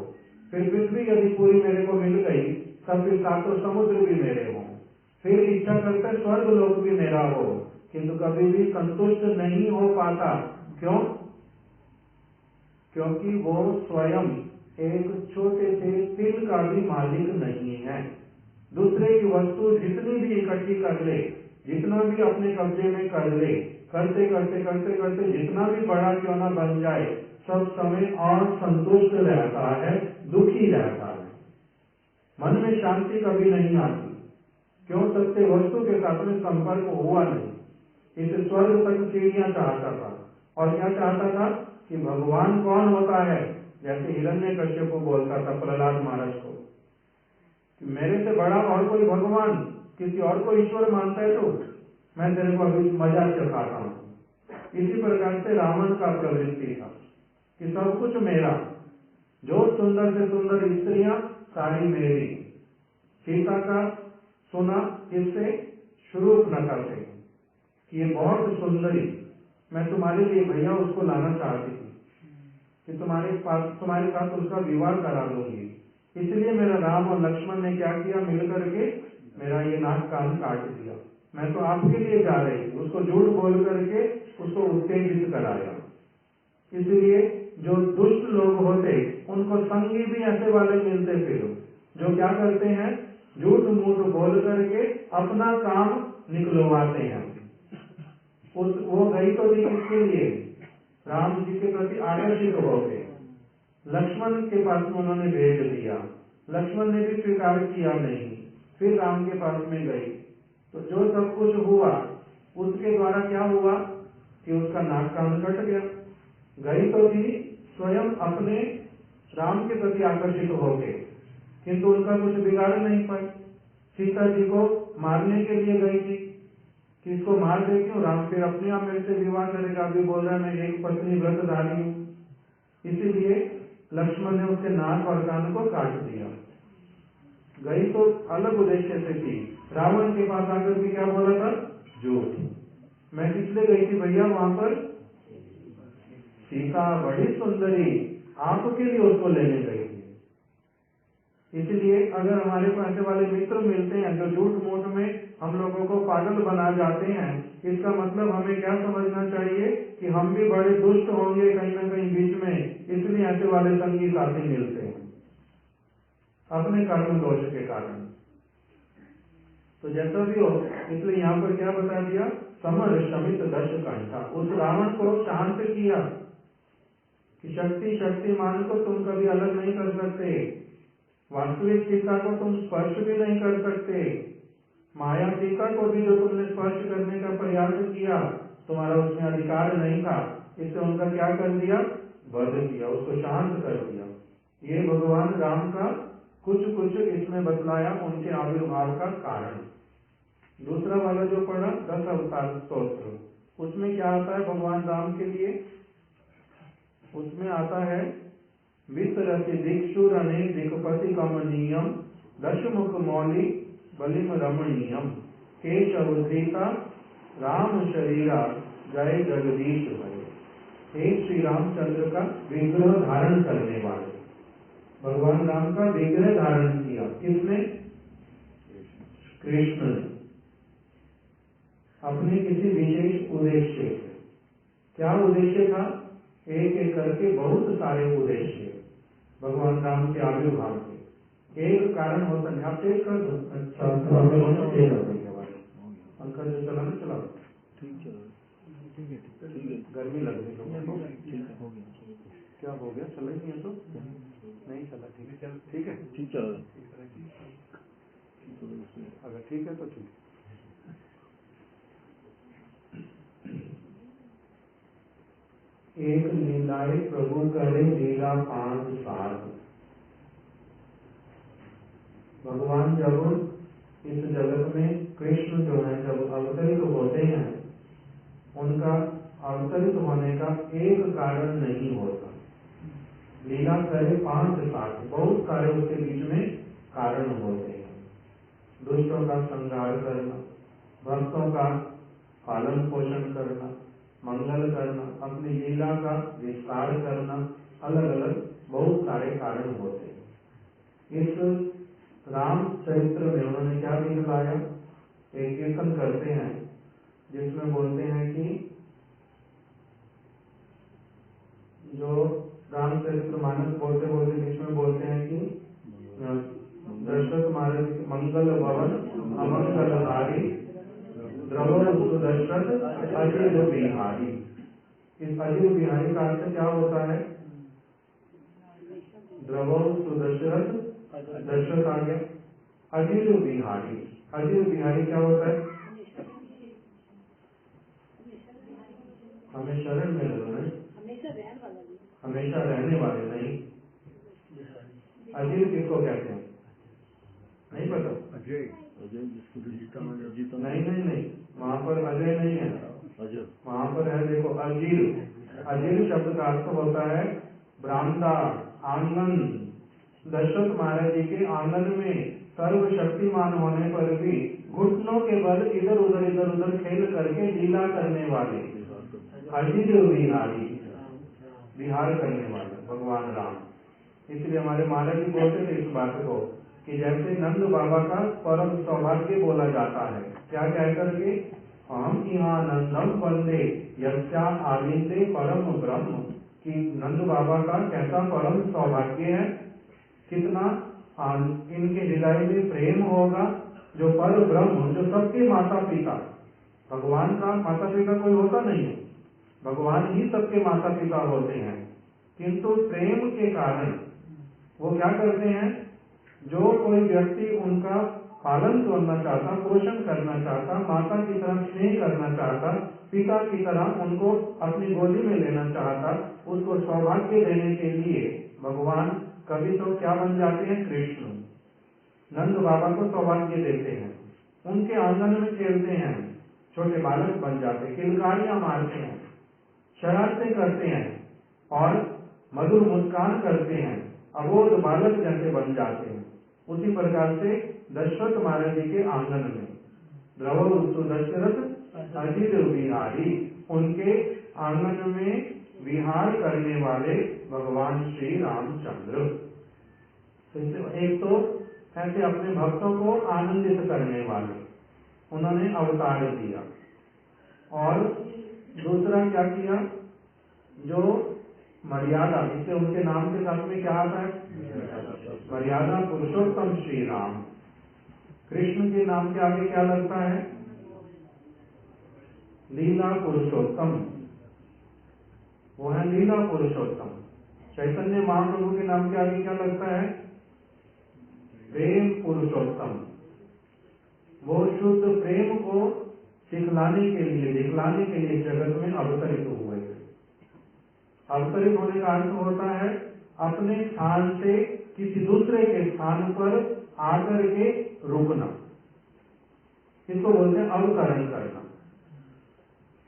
A: फिर पृथ्वी यदि पूरी मेरे को मिल गई तब फिर 7 समुद्र भी मेरे हों। फिर इच्छा करते स्वर्ग लोक भी मेरा हो, किंतु कभी भी संतुष्ट नहीं हो पाता। क्यों? क्योंकि वो स्वयं एक छोटे से तिल का भी मालिक नहीं है। दूसरे की वस्तु जितनी भी इकट्ठी कर ले, जितना भी अपने कब्जे में कर ले, करते करते करते करते जितना भी बड़ा क्यों ना बन जाए, सब समय असंतुष्ट रहता है, दुखी रहता है, मन में शांति कभी नहीं आती। क्यों? सत्य वस्तु के साथ में संपर्क हुआ नहीं। इस स्वर्ग तक सीढ़ियां चाहता था। और क्या चाहता था? कि भगवान कौन होता है? जैसे हिरण्यकश्यप को बोलता था प्रहलाद महाराज को कि मेरे से बड़ा और कोई भगवान, किसी और को ईश्वर मानता है तो मैं तेरे को अभी मजा चखाता हूँ। इसी प्रकार से रावण का प्रवृत्ति था कि सब कुछ मेरा, जो सुंदर से सुंदर स्त्रियां सारी मेरी, सीता का सुना किससे? शूर्पणखा से कि ये बहुत सुंदरी, मैं तुम्हारे लिए भैया उसको लाना चाहती थी कि तुम्हारे साथ उसका विवाह करा दूंगी। इसलिए मेरा राम और लक्ष्मण ने क्या किया, मिलकर के मेरा ये नाक कान काट दिया। मैं तो आपके लिए जा रही थी, उसको झूठ बोल करके उसको उत्तेजित कराया। इसलिए जो दुष्ट लोग होते उनको संगी भी ऐसे वाले मिलते, फिर जो क्या करते हैं, झूठ मूठ बोल करके अपना काम निकलवाते हैं। वो गई तो थी किसके लिए? राम जी के प्रति आकर्षित हो गए, लक्ष्मण के पास में उन्होंने भेज दिया, लक्ष्मण ने भी स्वीकार किया नहीं, फिर राम के पास में गई। तो जो सब कुछ हुआ उसके द्वारा क्या हुआ कि उसका नाक कान कट गया। गई तो थी स्वयं अपने राम के प्रति आकर्षित हो गए, किंतु उनका कुछ बिगाड़ नहीं पाई। सीता जी को मारने के लिए गई थी कि इसको मार देती हूँ, राम फिर अपने आप मेरे से विवाह करेगा, अभी बोल रहा है मैं एक पत्नी व्रतधारी हूँ। इसीलिए लक्ष्मण ने उसके नाक और कान को काट दिया। गई तो अलग उद्देश्य से थी, रावण के पास आकर के क्या बोला था, झूठ। मैं किसलिए गई थी भैया वहां पर? सीता बड़ी सुंदरी, आपके लिए उसको लेने गई थी। इसलिए अगर हमारे को ऐसे वाले मित्र मिलते हैं जो झूठ मूठ में हम लोगों को पागल बना जाते हैं, इसका मतलब हमें क्या समझना चाहिए कि हम भी बड़े दुष्ट होंगे कहीं ना कहीं बीच में, इसलिए ऐसे वाले संगी साथी मिलते हैं अपने कर्म दोष के कारण। तो जैसा भी हो, इसलिए यहाँ पर क्या बता दिया, समर शमित दश कंठा, उस रावण को शांत किया कि शक्ति शक्तिमान को तुम कभी अलग नहीं कर सकते, वास्तविक सीता को तुम स्पर्श भी नहीं कर सकते, माया सीता को भी जो तुमने स्पर्श करने का प्रयास किया तुम्हारा उसमें अधिकार नहीं था। इससे उनका क्या कर दिया, वध किया, उसको शांत कर दिया। ये भगवान राम का कुछ कुछ इसमें बतलाया उनके आविर्भाव का कारण। दूसरा वाला जो पढ़ा 10 अवतार स्तोत्र, उसमें क्या आता है भगवान राम के लिए? उसमें आता है वितरति दिक्षुरणे दिक्पति कमनीयम दशमुख मौलि बलिम रमणीयम केशव धृता राम शरीरा जय जगदीश भय। हे श्री रामचंद्र का विग्रह धारण करने वाले, भगवान राम का विग्रह धारण किया किसने? कृष्ण ने, अपने किसी विशेष उद्देश्य से। क्या उद्देश्य था? एक एक करके बहुत सारे उद्देश्य भगवान राम के आविर्भाव के। एक कारण होता नहीं, आप चेक कर दो। अच्छा, पंखा जो चला ना, चला
B: ठीक है,
A: गर्मी लग रही लोगों को।
B: ठीक है, हो गया।
A: क्या हो गया, चला ही नहीं है तो नहीं चला, ठीक है, ठीक है,
B: ठीक चल रहा
A: अगर ठीक है तो ठीक है। एक लीलाए प्रभु करे लीला 5 साल। भगवान जब इस जगत में कृष्ण जो है जब अवतरित होते हैं, उनका अवतरित होने का एक कारण नहीं होता। लीला करे 5 साल, बहुत सारे उसके बीच में कारण होते हैं। दुष्टों का संहार करना, भक्तों का पालन पोषण करना, मंगल करना, अपनी लीला का विस्तार करना, अलग अलग बहुत सारे कारण होते हैं। इस राम चरित्र में उन्होंने क्या दिखलाया? एक कीर्तन करते हैं जिसमें बोलते हैं कि जो रामचरित्र मानस बोलते बोलते बीच में बोलते हैं कि दशरथ महाराज मंगल भवन अमंगलहारी द्रवो सुदशरथ अजिर बिहारी। इस अजिर बिहारी का अर्थ क्या होता है? द्रवो सुदशरथ, दशरथ आ गया, अजिर बिहारी। अजिर बिहारी क्या होता है? हमें शरण में लगना है, हमेशा रहने वाले नहीं। अजीर किसको कहते हैं? नहीं पता?
B: अजय, जिसको जीता
A: नहीं, वहाँ पर अजय नहीं है, वहाँ पर है, देखो अजीर। अजीर शब्द का अर्थ होता है बरामदा, आंगन। दशरथ महाराज जी के आंगन में सर्वशक्तिमान होने पर भी घुटनों के बल इधर उधर खेल करके लीला करने वाले अजित विहारी, विहार करने वाले भगवान राम। इसलिए हमारे महाराज जी बोलते थे इस बात को कि जैसे नंद बाबा का परम सौभाग्य बोला जाता है, क्या कह करके, हम यहाँ नंदम वंदे यस्या आलिंदे परम ब्रह्म, कि नंद बाबा का कैसा परम सौभाग्य है, कितना इनके हृदय में प्रेम होगा, जो पर ब्रह्म, जो सबके माता पिता, भगवान का माता पिता कोई होता नहीं है, भगवान ही सबके माता पिता होते हैं, किंतु प्रेम के कारण वो क्या करते हैं, जो कोई व्यक्ति उनका पालन करना चाहता, पोषण करना चाहता, माता की तरह स्नेह करना चाहता, पिता की तरह उनको अपनी गोदी में लेना चाहता, उसको सौभाग्य देने के लिए भगवान कभी तो क्या बन जाते हैं, कृष्ण नंद बाबा को सौभाग्य देते हैं, उनके आंगन में खेलते हैं, छोटे बालक बन जाते हैं, किलकारियां मारते हैं, शरारतें करते हैं और मधुर मुस्कान करते हैं, अबोध बालक जैसे बन जाते हैं। उसी प्रकार से दशरथ महाराज जी के आंगन में द्रवस्तु दशरथ अजित विहारी, उनके आंगन में विहार करने वाले भगवान श्री रामचंद्र। एक तो ऐसे अपने भक्तों को आनंदित करने वाले, उन्होंने अवतार दिया, और दूसरा क्या किया, जो मर्यादा, इससे उनके नाम के साथ में क्या आता है, मर्यादा पुरुषोत्तम श्री राम। कृष्ण के नाम के आगे क्या लगता है, लीला पुरुषोत्तम, वो है लीला पुरुषोत्तम। चैतन्य महाप्रभु के नाम के आगे क्या लगता है, प्रेम पुरुषोत्तम। वो शुद्ध प्रेम को सिखलाने के लिए, दिखलाने के लिए जगत में अवतरित हुए। अवतरित होने का अर्थ होता है अपने स्थान से किसी दूसरे के स्थान पर आकर के रुकना, इसको बोलते हैं अवतरण करना।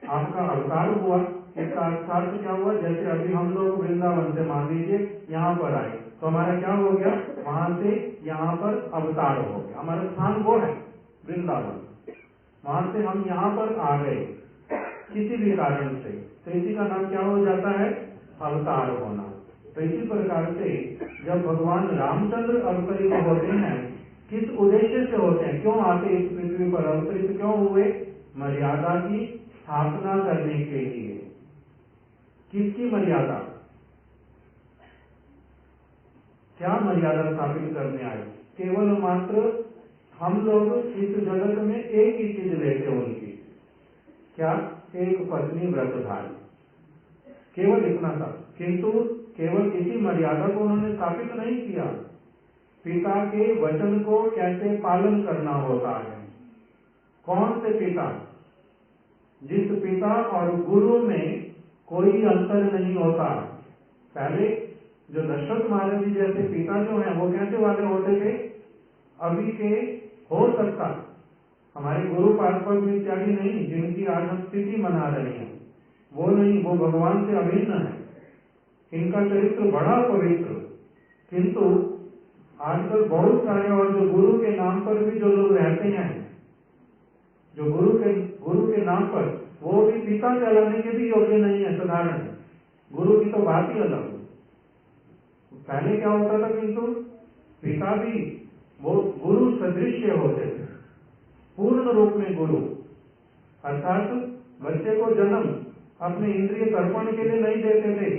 A: आपका अवतार हुआ, इसका अर्थ क्या हुआ, जैसे अभी हम लोग वृंदावन से मान लीजिए यहाँ पर आए, तो हमारा क्या हो गया, वहां से यहाँ पर अवतार हो गया, हमारा स्थान वो है वृंदावन, वहां से हम यहाँ पर आ गए किसी भी कारण से, तो इसी का नाम क्या हो जाता है, अवतार होना। तो इसी प्रकार से जब भगवान रामचंद्र अवतरित होते हैं, किस उद्देश्य से होते हैं, क्यों आते इस पृथ्वी पर अवतरित क्यों हुए, मर्यादा की स्थापना करने के लिए। किसकी मर्यादा, क्या मर्यादा स्थापित करने आए, केवल मात्र हम लोग इस जगत में एक ही चीज लेते उनकी, क्या, एक पत्नी व्रतधारी, केवल इतना था। किंतु केवल इसी मर्यादा को उन्होंने स्थापित नहीं किया, पिता के वचन को कैसे पालन करना होता है। कौन से पिता, जिस पिता और गुरु में कोई अंतर नहीं होता। पहले जो दशरथ महाराज जी जैसे पिता जो हैं वो कैसे वाले होते थे, अभी के हो सकता हमारे गुरु पार्षद इत्यादि नहीं, जिनकी आज हम स्थिति मना रहे हैं, वो नहीं, वो भगवान से अभिन्न है, इनका चरित्र बड़ा पवित्र। किंतु आजकल बहुत सारे और जो गुरु के नाम पर भी जो लोग रहते हैं, जो गुरु के नाम पर, वो भी पिता कहलाने के भी योग्य नहीं है, साधारण है। गुरु की तो बात ही अलग। पहले क्या होता था, किंतु पिता भी वो गुरु सदृश होते थे, पूर्ण रूप में गुरु, अर्थात बच्चे को जन्म अपने इंद्रिय तर्पण के लिए नहीं देते थे,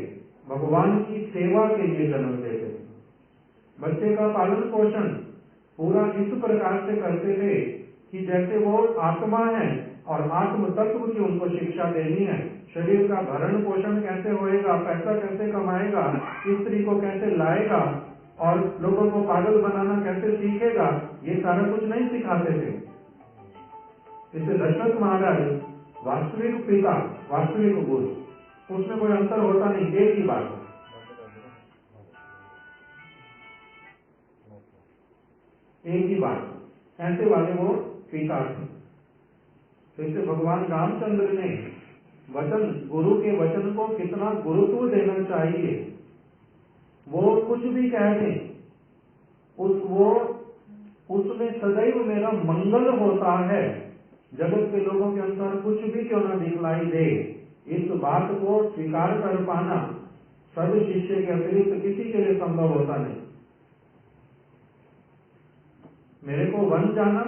A: भगवान की सेवा के लिए जन्म देते थे। बच्चे का पालन पोषण पूरा इस प्रकार से करते थे कि जैसे वो आत्मा है और आत्म तत्व की उनको शिक्षा देनी है। शरीर का भरण पोषण कैसे होएगा, पैसा कैसे कमाएगा, स्त्री को कैसे लाएगा और लोगों को पागल बनाना कैसे सीखेगा, ये सारा कुछ नहीं सिखाते थे। इससे दशरथ महाराज वास्तविक पिता, वास्तविक गुरु, उसमें कोई अंतर होता नहीं, एक ही बात है। एक ही बात, ऐसे वाले वो पिता थे। जैसे भगवान रामचंद्र ने वचन, गुरु के वचन को कितना गुरुत्व देना चाहिए, वो कुछ भी कह दें, वो उसमें सदैव मेरा मंगल होता है, जगत के लोगों के अनुसार कुछ भी क्यों ना दिखलाई दे। इस बात को स्वीकार कर पाना सद शिष्य के अतिरिक्त किसी के लिए संभव होता नहीं। मेरे को वन जाना,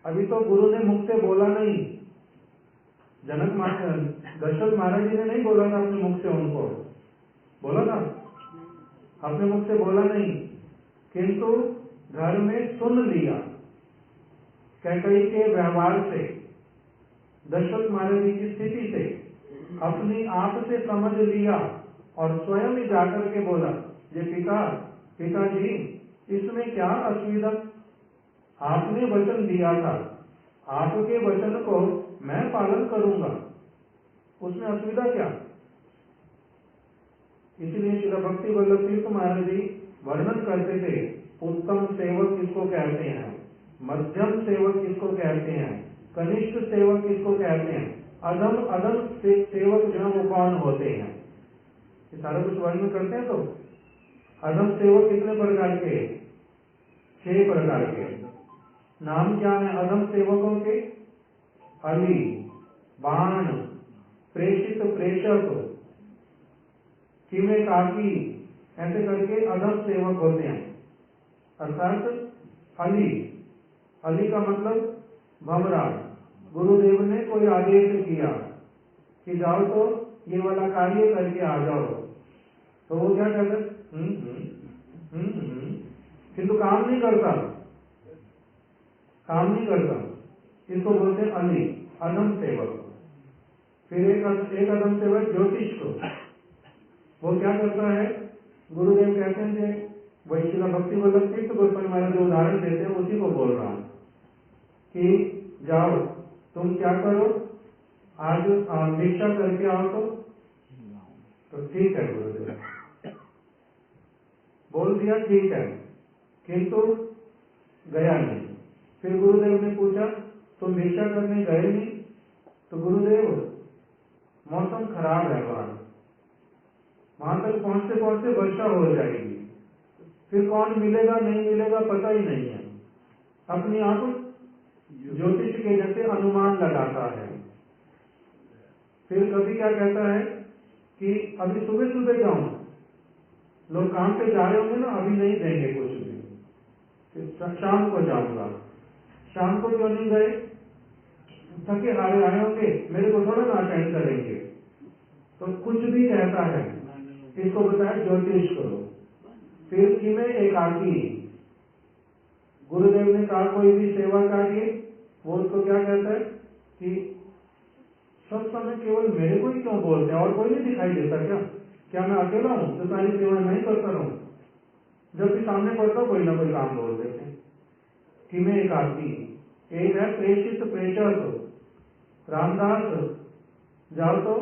A: अभी तो गुरु ने मुख से बोला नहीं, जनक महाराज दशरथ महाराज जी ने नहीं बोला था अपने मुख से, उनको बोला था अपने मुख से बोला नहीं, किंतु घर में सुन लिया कैकेयी के व्यवहार से, दशरथ महाराज जी की स्थिति से अपनी आप से समझ लिया और स्वयं ही जाकर के बोला, ये पिताजी इसमें क्या असुविधा, आपने वचन दिया था, आपके वचन को मैं पालन करूंगा, उसमें असुविधा क्या। इसलिए श्री भक्ति वल्लभ तीर्थ महाराज जी वर्णन करते थे, उत्तम सेवक किसको कहते हैं, मध्यम सेवक किसको कहते हैं, कनिष्ठ सेवक किसको कहते हैं, अधम सेवक जो है वो कौन होते हैं, ये सारा कुछ वर्णन करते हैं। तो अधम सेवक कितने प्रकार के, 6 प्रकार के। नाम क्या है अधम सेवकों के, अली, बाण, प्रेषित, प्रेषक, किमे काकी, ऐसे करके अधम सेवक होते हैं। अर्थात अली का मतलब भमरा, गुरुदेव ने कोई आदेश किया कि जाओ तो ये वाला कार्य करके आ जाओ, तो वो क्या कहते, किंतु काम नहीं करता, इसको बोलते हैं अली, अधम सेवक। फिर एक अधम सेवक ज्योतिष को, वो क्या करता है, गुरुदेव कहते हैं वही श्री भक्ति वल्लभ तीर्थ गोस्वामी महाराज जो उदाहरण देते हैं उसी को बोल रहा हूं कि जाओ तुम क्या करो, आज भिक्षा करके आओ, तो ठीक है गुरुदेव, बोल दिया ठीक है, किंतु गया नहीं। फिर गुरुदेव ने पूछा तुम भिक्षा करने गए नहीं, तो गुरुदेव मौसम खराब है, वहां तक पहुंचते पहुंचते वर्षा हो जाएगी, फिर कौन मिलेगा नहीं मिलेगा पता ही नहीं है, अपनी आप ज्योतिष के जैसे अनुमान लगाता है। फिर कभी क्या कहता है कि अभी सुबह सुबह जाऊं, लोग काम पे जा रहे होंगे ना, अभी नहीं देंगे कुछ भी, फिर शाम को जाऊंगा। शाम को क्यों नहीं गए, थके हारे आए होंगे, मेरे को थोड़ा ना अटेंड करेंगे, तो कुछ भी कहता है, इसको बताया ज्योतिष करो। फिर कि में एकाकी, गुरुदेव ने कहा कोई भी सेवा कार्य, वो उसको क्या कहता है कि सब समय केवल मेरे को ही क्यों बोलते हैं, और कोई नहीं दिखाई देता क्या मैं अकेला हूं जो सारी सेवा नहीं करता रहूं, जब भी सामने पड़ता कोई ना कोई काम बोल देते हैं। कि में एकाकी, एक है प्रेषित, प्रेषक, रामदास जाओ तो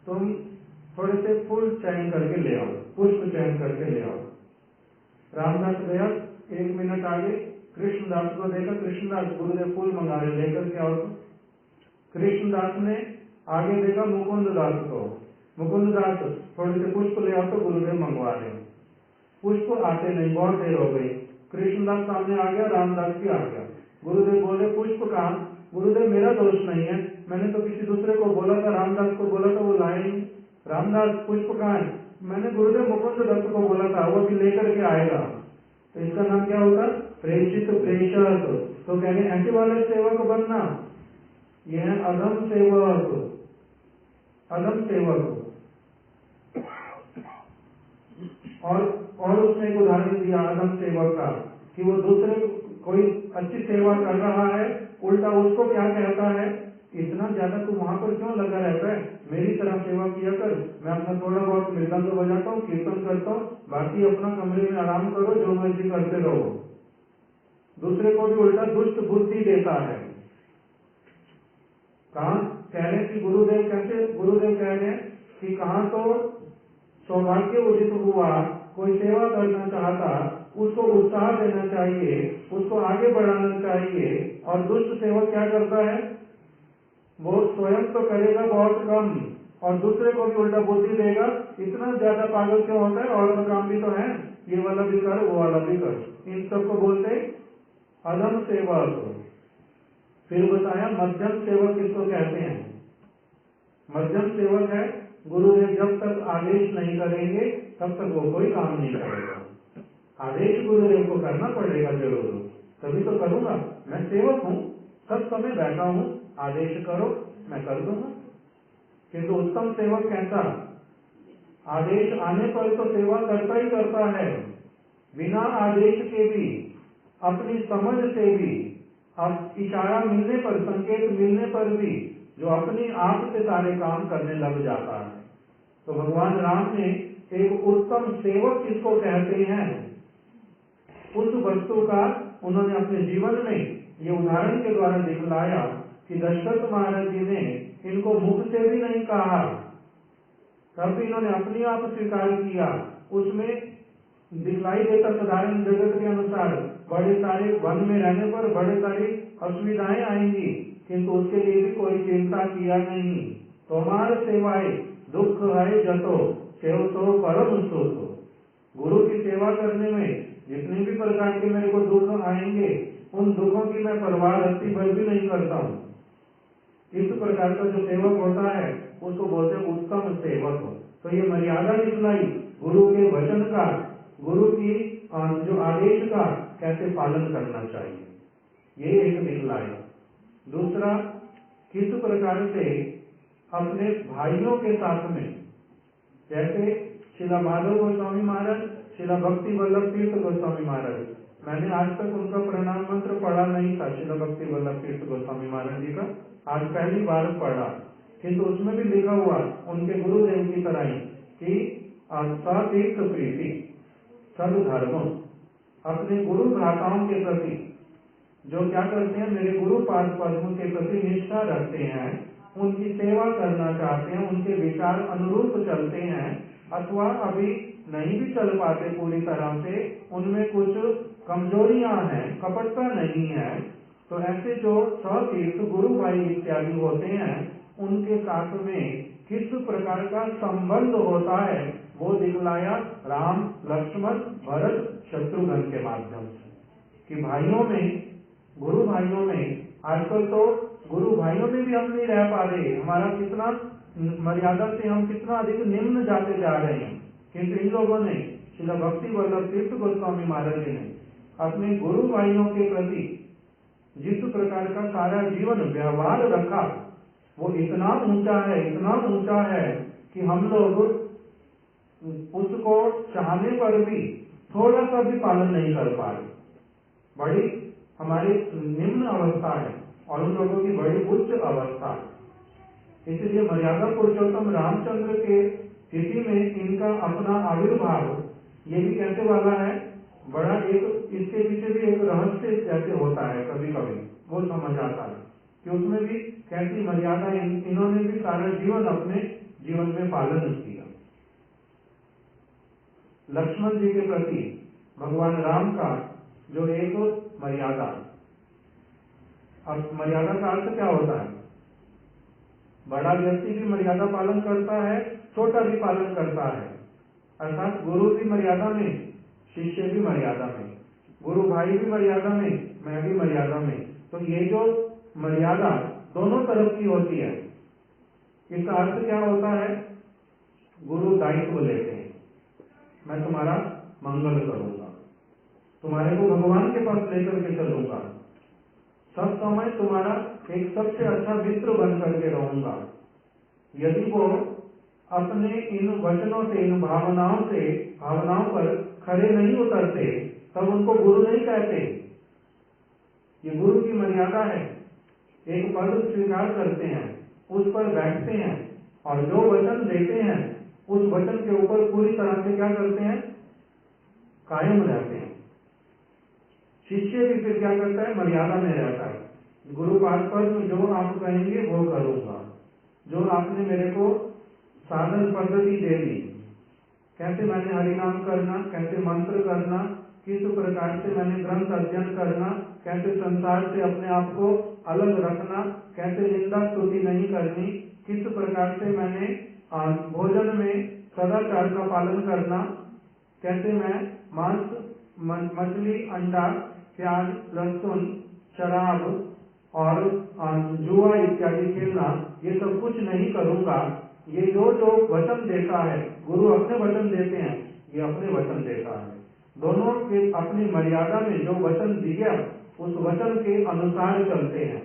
A: तुम थोड़े से फूल चयन करके ले आओ, पुष्प चयन करके ले आओ। रामदास गया, 1 मिनट आगे कृष्णदास को देखा, कृष्णदास गुरुदेव फूल मंगा रहे, लेकर के आओ। कृष्णदास ने आगे देखा मुकुंद दास को, मुकुंद दास थोड़े से पुष्प ले आओ, तो गुरुदेव मंगवा रहे, पुष्प आते नहीं, बहुत देर हो गई। कृष्णदास सामने आ गया, रामदास भी आ गया, गुरुदेव बोले पुष्प कहाँ, गुरुदेव मेरा दोष नहीं है, मैंने तो किसी दूसरे को बोला था, रामदास को बोला था, वो लाए नहीं। रामदास पुष्प कहाँ है, मैंने गुरुदेव मुकुंद दत्त को बोला था, वो भी लेकर के आएगा। तो इसका नाम क्या होगा, प्रेषित, प्रेषक। तो कह रहे ऐसे वाले सेवक बनना, यह है अधम सेवक, अधम सेवक। और उसने एक उदाहरण दिया अधम सेवक का कि वो दूसरे कोई अच्छी सेवा कर रहा है, उल्टा उसको क्या कहता है, इतना ज्यादा तू वहां पर क्यों लगा रहता है, मेरी तरह सेवा किया कर, मैं अपना थोड़ा बहुत मृदंग बजाता हूँ, कीर्तन करता हूँ, बाकी अपना कमरे में आराम करो, जो मर्जी करते रहो। दूसरे को भी उल्टा दुष्ट बुद्धि देता है। कहा कह रहे कि गुरुदेव कैसे, गुरुदेव कह रहे हैं कि कहा तो सौभाग्य उदित हुआ, कोई सेवा करना चाहता, उसको उत्साह देना चाहिए, उसको आगे बढ़ाना चाहिए, और दुष्ट सेवक क्या करता है, वो स्वयं तो करेगा बहुत कम और दूसरे को भी उल्टा बुद्धि देगा, इतना ज्यादा पागल क्यों होता है, और तो काम भी तो है, ये वाला भी कर, वो वाला भी कर, इन सबको बोलते अधम सेवक। फिर बताया मध्यम सेवक किसको कहते हैं। मध्यम सेवक है, गुरुदेव जब तक आदेश नहीं करेंगे तब तक वो कोई काम नहीं करेगा। आदेश गुरुदेव को करना पड़ेगा जरूर, तभी तो करूंगा। मैं सेवक हूँ, सब समय बैठा हूँ, आदेश करो मैं कर दूंगा। किंतु उत्तम सेवक कैसा, आदेश आने पर तो सेवा करता ही करता है, बिना आदेश के भी, अपनी समझ से भी, अब इशारा मिलने पर, संकेत मिलने पर भी जो अपनी आप से सारे काम करने लग जाता है। तो भगवान राम ने एक उत्तम सेवक किसको कहते हैं, उस वस्तु का उन्होंने अपने जीवन में ये उदाहरण के द्वारा दिखलाया कि दशरथ महाराज जी ने इनको मुख से भी नहीं कहा, तब भी इन्होंने अपने आप स्वीकार किया। उसमें दिखलाई देता साधारण जगत के अनुसार बड़े सारे वन में रहने पर बड़े सारी असुविधाएं आएंगी, किंतु उसके लिए भी कोई चिंता किया नहीं। तुम्हारे सेवाए दुख है जतो सेव तो परम सुख। गुरु की सेवा करने में जितने भी प्रकार के मेरे को दुख आएंगे, उन दुखों की मैं परवाह रत्ती भर भी नहीं करता हूँ। इस प्रकार का जो सेवक होता है उसको बोलते हैं उत्तम सेवक। तो ये मर्यादा दिखलाई गुरु के वचन का, गुरु की जो आदेश का कैसे पालन करना चाहिए, ये एक दिखलाया। दूसरा, किस प्रकार से अपने भाइयों के साथ में, जैसे श्रीला माधव गोस्वामी महाराज, श्रीला भक्ति वल्लभ तीर्थ गोस्वामी महाराज, मैंने आज तक उनका प्रणाम मंत्र पढ़ा नहीं था, श्रीला भक्ति वल्लभ तीर्थ गोस्वामी महाराज जी का आज पहली बार पढ़ा, किंतु उसमें भी लिखा हुआ उनके गुरुदेव की तरह ही कि तीर्थ प्रीति सदधर्म, अपने गुरु भ्राताओं के प्रति जो क्या करते हैं, मेरे गुरु पाद पद्म के प्रति निष्ठा रखते हैं, उनकी सेवा करना चाहते हैं, उनके विचार अनुरूप चलते हैं, अथवा अभी नहीं भी चल पाते पूरी तरह से, उनमें कुछ कमजोरियां हैं, कपटता नहीं है, तो ऐसे जो सतीर्थ गुरु भाई इत्यादि होते हैं उनके साथ में किस प्रकार का संबंध होता है वो दिखलाया राम लक्ष्मण भरत शत्रुघ्न के माध्यम से। कि भाइयों में, गुरु भाइयों में, आजकल तो गुरु भाइयों में भी हम नहीं रह पा रहे, हमारा कितना मर्यादा से हम कितना अधिक निम्न जाते जा रहे हैं। किंतु इन लोगों ने, श्री भक्ति वल्लभ तीर्थ गोस्वामी महाराज जी ने अपने गुरु भाइयों के प्रति जिस प्रकार का सारा जीवन व्यवहार रखा, वो इतना ऊंचा है, इतना ऊंचा है कि हम लोग उसको चाहने पर भी थोड़ा सा भी पालन नहीं कर पा रहे। बड़ी हमारी निम्न अवस्था है और उन लोगों की बड़ी उच्च अवस्था है। इसलिए मर्यादा पुरुषोत्तम रामचंद्र के स्थिति में इनका अपना आविर्भाव ये भी कहते वाला है, बड़ा एक इसके पीछे भी एक रहस्य जैसे होता है, कभी कभी वो समझ आता है कि उसमें भी कैसी मर्यादा इन्होंने भी सारा जीवन अपने जीवन में पालन किया। लक्ष्मण जी के प्रति भगवान राम का जो एक मर्यादा, अब मर्यादा का अर्थ क्या होता है, बड़ा व्यक्ति भी मर्यादा पालन करता है, छोटा भी पालन करता है, अर्थात गुरु भी मर्यादा में, शिष्य भी मर्यादा में, गुरु भाई भी मर्यादा में, मैं भी मर्यादा में। तो ये जो मर्यादा दोनों तरफ की होती है, इसका अर्थ क्या होता है, गुरु दायित्व लेते हैं, मैं तुम्हारा मंगल करूंगा, तुम्हारे को भगवान के पास लेकर के चलूंगा, सब समय तुम्हारा एक सबसे अच्छा मित्र बन करके रहूंगा। यदि वो अपने इन वचनों से, इन भावनाओं से, भावनाओं पर खरे नहीं उतरते, तब उनको गुरु नहीं कहते। ये गुरु की मर्यादा है, एक पद स्वीकार करते हैं, उस पर बैठते हैं और जो वचन देते हैं उस वचन के ऊपर पूरी तरह से क्या करते हैं, कायम रहते हैं। शिष्य भी फिर क्या करता है, मर्यादा में रहता है, गुरु पाद पद्म जो आप कहेंगे वो करूंगा, जो आपने मेरे को साधन पद्धति दे दी, कैसे मैंने हरिनाम करना, कैसे मंत्र करना, किस प्रकार से मैंने ग्रंथ अध्ययन करना, कैसे संसार से अपने आप को अलग रखना, कैसे निंदा स्तुति नहीं करनी, किस प्रकार से मैंने भोजन में सदाचार का पालन करना, कहते मैं मांस, मछली, अंडा, प्याज, लहसुन, शराब और जुआ इत्यादि खेलना, ये सब कुछ नहीं करूंगा। ये जो वचन देता है, गुरु अपने वचन देते हैं, ये अपने वचन देता है। दोनों के अपनी मर्यादा में जो वचन दिया, उस वचन के अनुसार चलते हैं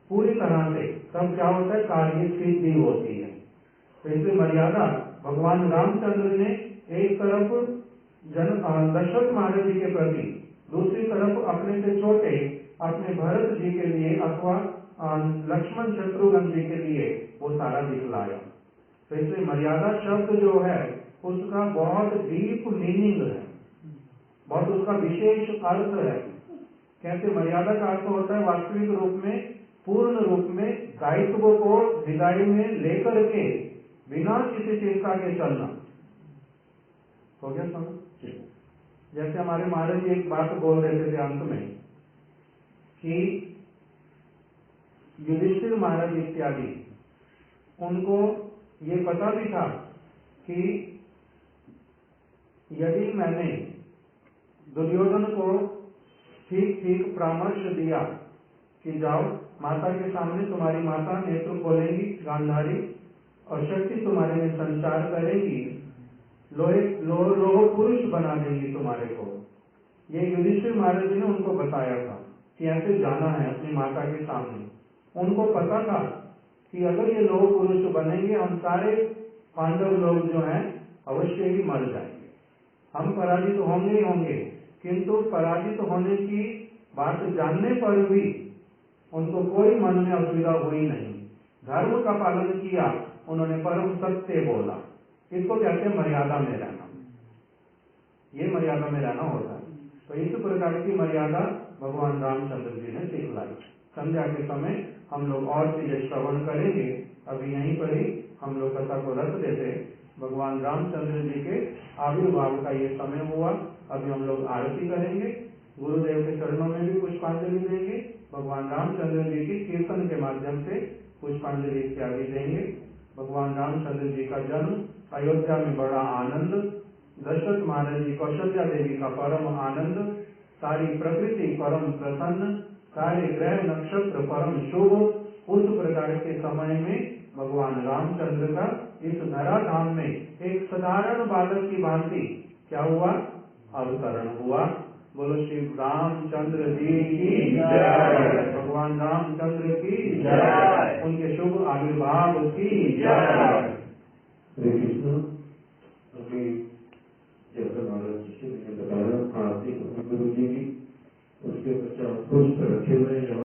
A: पूरी तरह से, तब क्या होता है, कार्य सिद्धि होती है। तो इसलिए मर्यादा भगवान रामचंद्र ने एक तरफ दशरथ महाराज जी के प्रति, दूसरी तरफ अपने से छोटे अपने भरत जी के लिए अथवा लक्ष्मण शत्रुघ्न जी के लिए वो सारा दिखलाया। तो इसलिए मर्यादा शब्द जो है उसका बहुत डीप मीनिंग है, बहुत उसका विशेष अर्थ है। कहते मर्यादा का अर्थ होता है वास्तविक रूप में, पूर्ण रूप में दायित्व को हृदय में लेकर के बिना किसी चिंता के चलना। हो गया समझ? जैसे हमारे महाराज जी एक बात बोल रहे थे अंत में कि युधिष्ठिर महाराज इत्यादि, उनको ये पता भी था कि यदि मैंने दुर्योधन को ठीक ठीक परामर्श दिया कि जाओ माता के सामने, तुम्हारी माता नेत्र खोलेंगी गांधारी और शक्ति तुम्हारे में संचार करेंगी, लोह पुरुष बना देंगी तुम्हारे को। ये युधिष्ठिर महाराज जी ने उनको बताया था कि ऐसे जाना है अपनी माता के सामने। उनको पता था कि अगर ये लोह पुरुष बनेंगे, हम सारे पांडव लोग जो हैं अवश्य ही मर जाएंगे, हम पराजित होंगे ही होंगे। किंतु पराजित होने की बात जानने पर भी उनको कोई मन में असुविधा हुई नहीं, धर्म का पालन किया उन्होंने, परम सत्य बोला। इसको कहते हैं मर्यादा में रहना। ये मर्यादा में रहना होता है। तो इस प्रकार की मर्यादा भगवान रामचंद्र जी ने सिखलाई। संध्या के समय हम लोग और चीजें श्रवण करेंगे। अभी यहीं पर ही हम लोग कथा को रख देते। भगवान रामचंद्र जी के आविर्भाव का ये समय हुआ। अभी हम लोग आरती करेंगे, गुरुदेव के चरणों में भी पुष्पांजलि देंगे, भगवान रामचंद्र जी की कीर्तन के माध्यम से पुष्पांजलि इत्यादि देंगे। भगवान रामचंद्र जी का जन्म अयोध्या में बड़ा आनंद, दशरथ महाराज जी, कौशल्या देवी का परम आनंद, सारी प्रकृति परम प्रसन्न, सारे ग्रह नक्षत्र परम शुभ, उस प्रकार के समय में भगवान रामचंद्र का इस धरा धाम में एक साधारण बालक की भांति क्या हुआ, अवतरण हुआ। बोलो श्री रामचंद्र जी की जय, भगवान रामचंद्र की जय, उनके शुभ आविर्भाव की जय।
C: हरे कृष्ण। अभी जैसा महाराज जी ने बताया आरती गुरु जी की, उसके पश्चात पुष्प रखे हुए हैं।